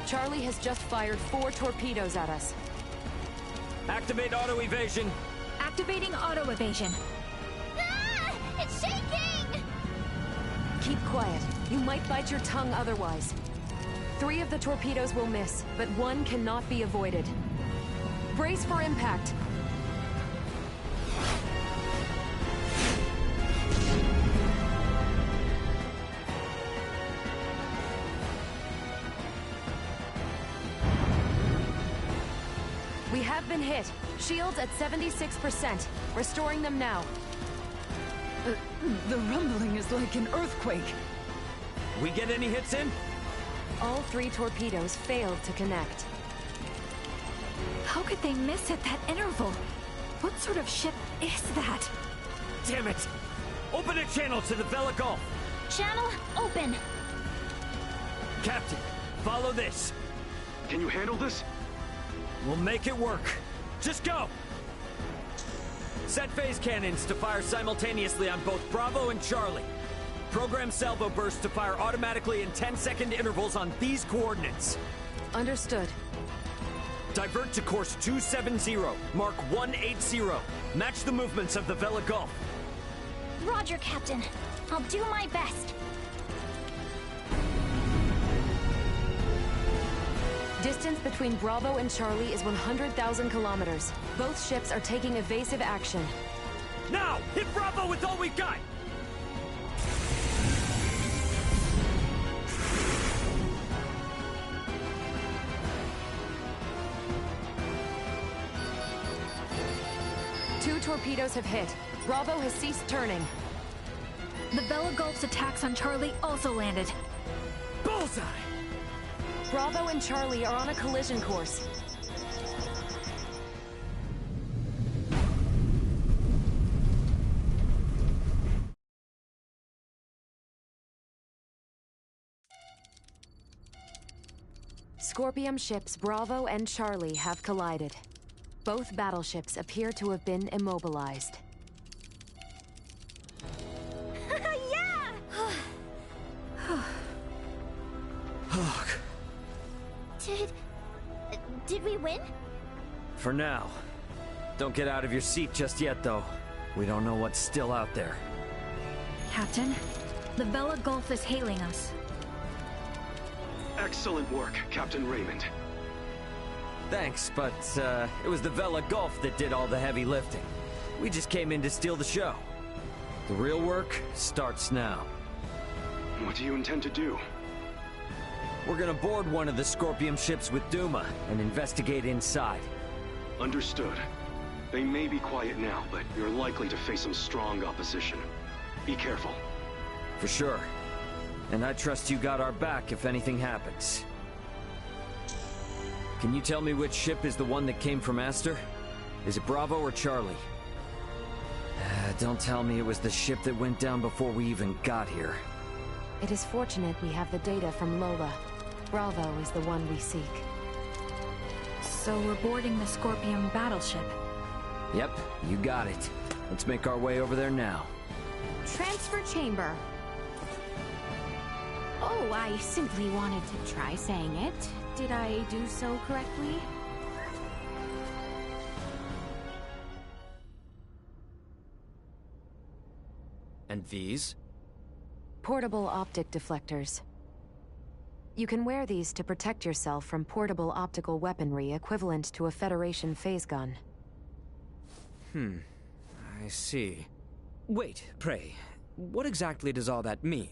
Charlie has just fired 4 torpedoes at us. Activate auto evasion. Activating auto evasion. Ah! It's shaking! Keep quiet. You might bite your tongue otherwise. 3 of the torpedoes will miss, but 1 cannot be avoided. Brace for impact. We have been hit. Shields at 76%. Restoring them now. The rumbling is like an earthquake. We get any hits in? All 3 torpedoes failed to connect. How could they miss at that interval? What sort of ship is that? Damn it! Open a channel to the Vela Gulf! Channel open! Captain, follow this. Can you handle this? We'll make it work. Just go! Set phase cannons to fire simultaneously on both Bravo and Charlie. Program salvo bursts to fire automatically in 10-second intervals on these coordinates. Understood. Divert to course 270, mark 180. Match the movements of the Vela Gulf. Roger, Captain. I'll do my best. Distance between Bravo and Charlie is 100,000 kilometers. Both ships are taking evasive action. Now! Hit Bravo with all we've got! torpedoes have hit. Bravo has ceased turning. The Bella Gulf's attacks on Charlie also landed. Bullseye! Bravo and Charlie are on a collision course. Scorpium ships Bravo and Charlie have collided. Both battleships appear to have been immobilized. Did we win? For now. Don't get out of your seat just yet, though. We don't know what's still out there. Captain, the Bella Gulf is hailing us. Excellent work, Captain Raymond. Thanks, but it was the Vela Gulf that did all the heavy lifting. We just came in to steal the show. The real work starts now. What do you intend to do? We're gonna board one of the Scorpium ships with Duma and investigate inside. Understood. They may be quiet now, but you're likely to face some strong opposition. Be careful. For sure. And I trust you got our back if anything happens. Can you tell me which ship is the one that came from Aster? Is it Bravo or Charlie? Don't tell me it was the ship that went down before we even got here. It is fortunate we have the data from Lola. Bravo is the one we seek. So we're boarding the Scorpion battleship. Yep, you got it. Let's make our way over there now. Transfer chamber. Oh, I simply wanted to try saying it. Did I do so correctly? And these? Portable optic deflectors. You can wear these to protect yourself from portable optical weaponry equivalent to a Federation phase gun. I see. Wait, pray, what exactly does all that mean?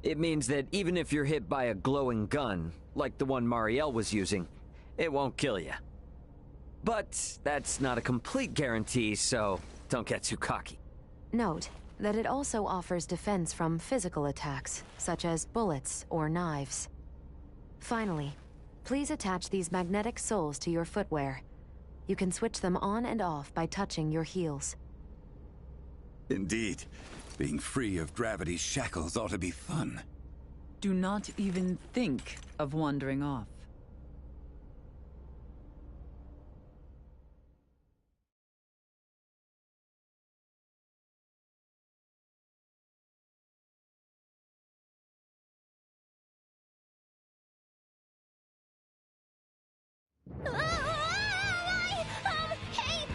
It means that even if you're hit by a glowing gun, like the one Marielle was using, it won't kill you. But that's not a complete guarantee, so don't get too cocky. Note that it also offers defense from physical attacks, such as bullets or knives. Finally, please attach these magnetic soles to your footwear. You can switch them on and off by touching your heels. Indeed. Being free of gravity's shackles ought to be fun. Do not even think of wandering off. Hey!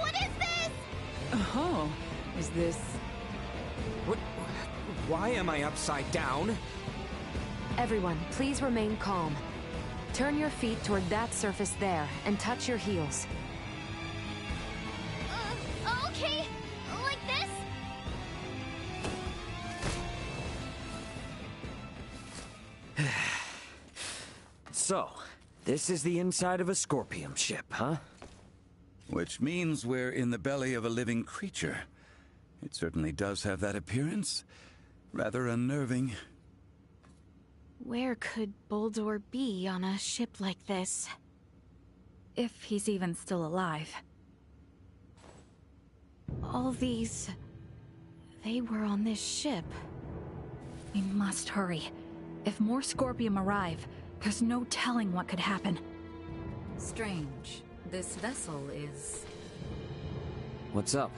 What is this? Oh, is this... What? Why am I upside down? Everyone, please remain calm. Turn your feet toward that surface there and touch your heels. Okay. Like this? So, this is the inside of a Scorpium ship, huh? Which means we're in the belly of a living creature. It certainly does have that appearance. Rather unnerving. Where could Boldor be on a ship like this? If he's even still alive. All these... they were on this ship. We must hurry. If more Scorpium arrive, there's no telling what could happen. Strange. This vessel is... What's up?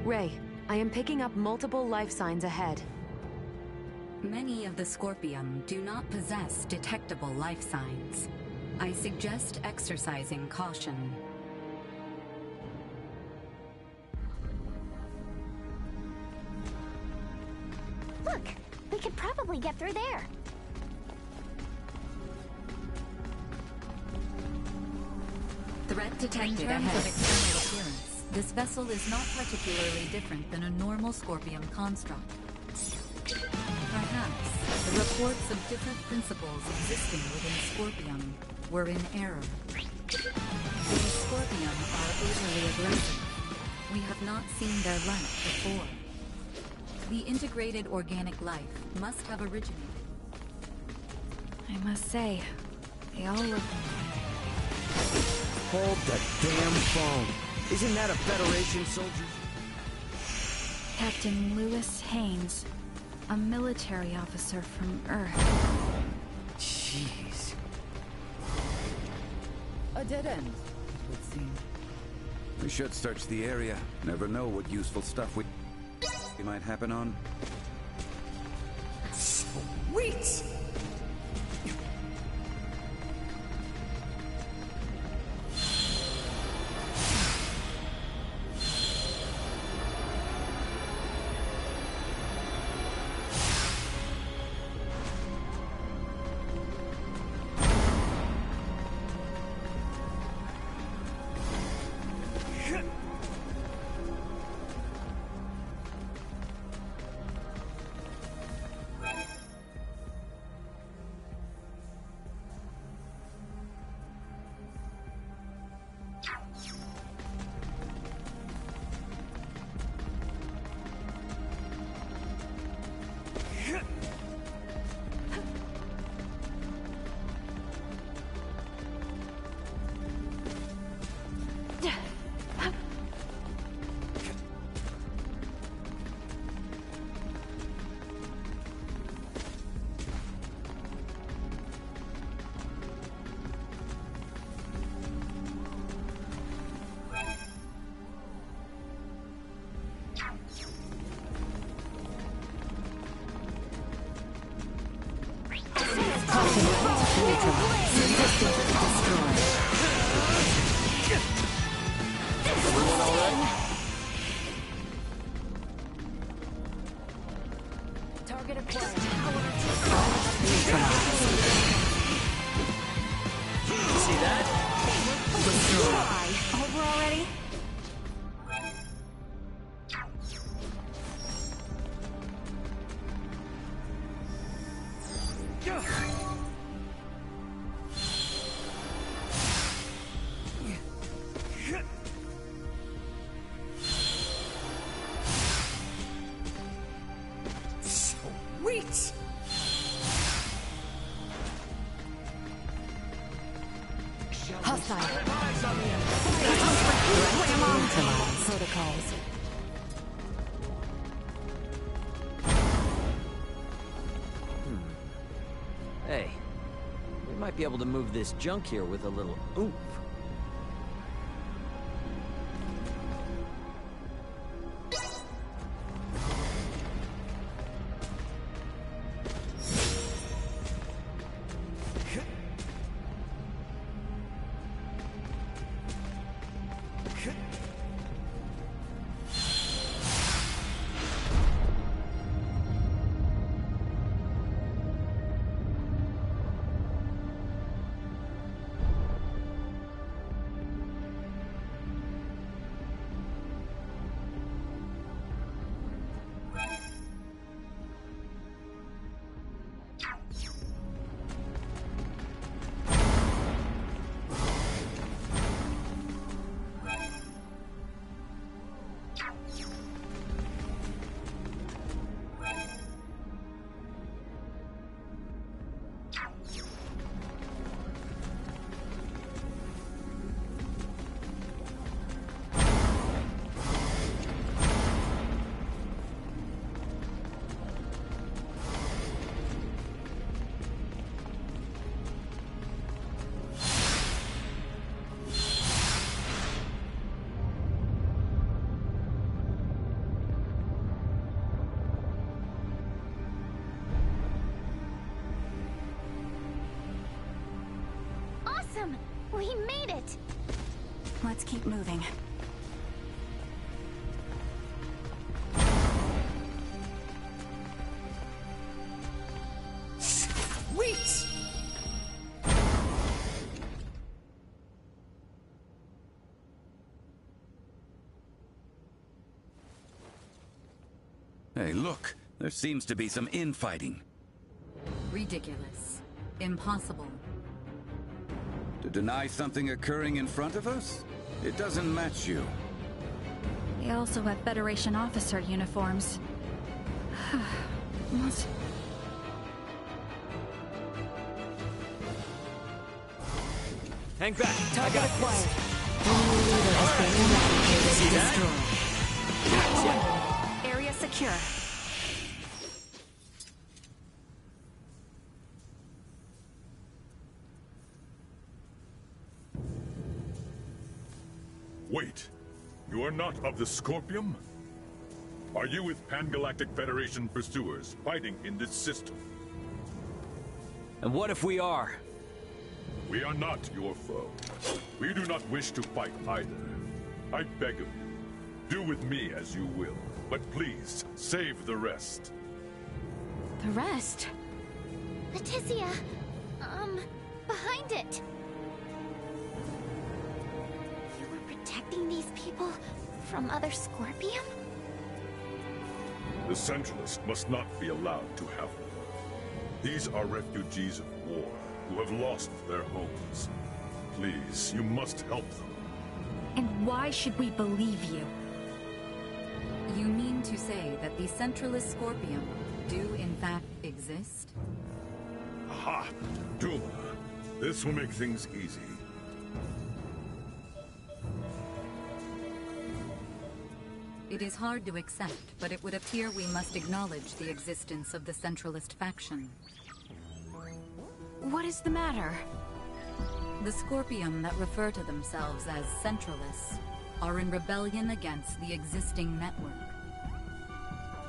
Ray, I am picking up multiple life signs ahead. Many of the Scorpium do not possess detectable life signs. I suggest exercising caution. Look, we could probably get through there. Threat detected ahead. In terms of external appearance, this vessel is not particularly different than a normal Scorpium construct. Perhaps the reports of different principles existing within Scorpium were in error. The Scorpion are overly aggressive. We have not seen their like before. The integrated organic life must have originated. I must say, they all look... Hold the damn phone. Isn't that a Federation soldier? Captain Lewis Haynes, a military officer from Earth. Jeez. A dead end, it would seem. We should search the area. Never know what useful stuff we might happen on. Sweet! Target acquired. See that? Over already? Sweet! Hostile. Protocols. Hey, we might be able to move this junk here with a little oomph. Awesome! We made it! Let's keep moving. Sweet! Hey, look. There seems to be some infighting. Ridiculous. Impossible. deny something occurring in front of us? It doesn't match you. They also have Federation officer uniforms. Must... Hang back. Target acquired. Area secure. Wait. You are not of the Scorpium? Are you with Pan-Galactic Federation pursuers fighting in this system? And what if we are? We are not your foe. We do not wish to fight either. I beg of you, do with me as you will, but please, save the rest. The rest? Leticia, behind it. You were protecting these people from other Scorpium? The Centralist must not be allowed to have them. These are refugees of war who have lost their homes. Please, you must help them. And why should we believe you? You mean to say that the Centralist Scorpium do in fact exist? Aha! Duma! This will make things easy. It is hard to accept, but it would appear we must acknowledge the existence of the Centralist faction. What is the matter? The Scorpium that refer to themselves as Centralists are in rebellion against the existing network.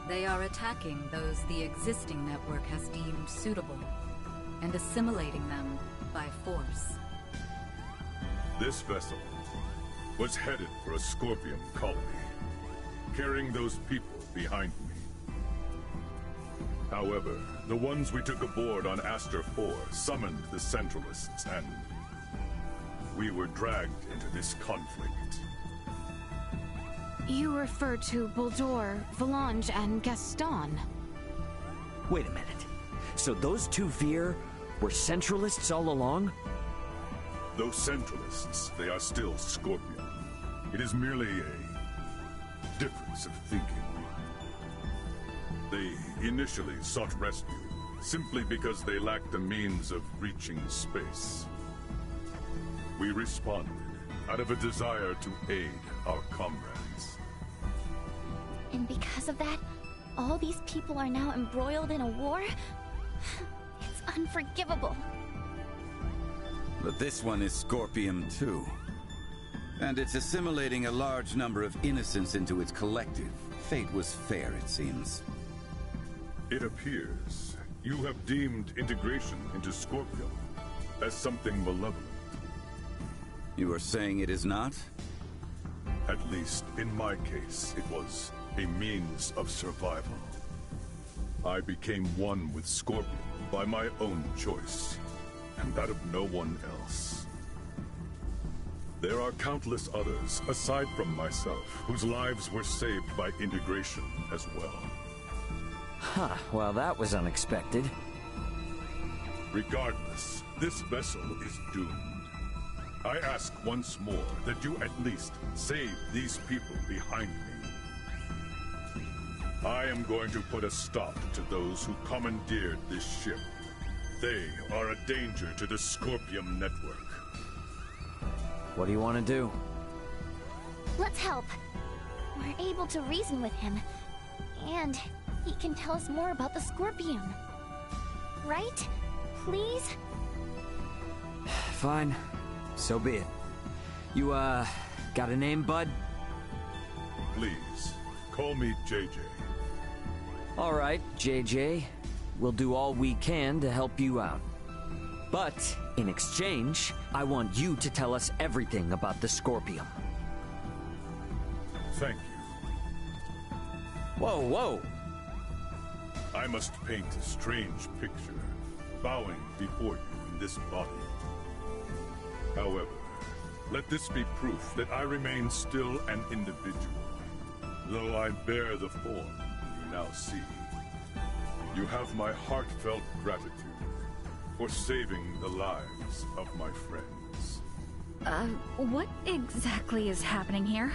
They are attacking those the existing network has deemed suitable, and assimilating them by force. This vessel was headed for a Scorpium colony, carrying those people behind me. However, the ones we took aboard on Aster 4 summoned the Centralists, and we were dragged into this conflict. You refer to Bulldor, Volange, and Gaston. Wait a minute. So those two Veer were Centralists all along? Though Centralists, they are still Scorpion. It is merely a difference of thinking. They initially sought rescue, simply because they lacked the means of reaching space. We responded, out of a desire to aid our comrades. And because of that, all these people are now embroiled in a war? It's unforgivable. But this one is Scorpium too. And it's assimilating a large number of innocents into its collective. Fate was fair, it seems. It appears you have deemed integration into Scorpium as something malevolent. You are saying it is not? At least, in my case, it was a means of survival. I became one with Scorpion by my own choice, and that of no one else. There are countless others, aside from myself, whose lives were saved by integration as well. Huh, well that was unexpected. Regardless, this vessel is doomed. I ask once more that you at least save these people behind me. I am going to put a stop to those who commandeered this ship. They are a danger to the Scorpium network. What do you want to do? Let's help. We're able to reason with him, and he can tell us more about the Scorpion. Right? Please? Fine. So be it. You, got a name, bud? Please, call me JJ. All right, JJ. We'll do all we can to help you out. But, in exchange, I want you to tell us everything about the Scorpium. Thank you. Whoa, whoa! I must paint a strange picture, bowing before you in this body. However, let this be proof that I remain still an individual, though I bear the form you now see. You have my heartfelt gratitude for saving the lives of my friends. What exactly is happening here?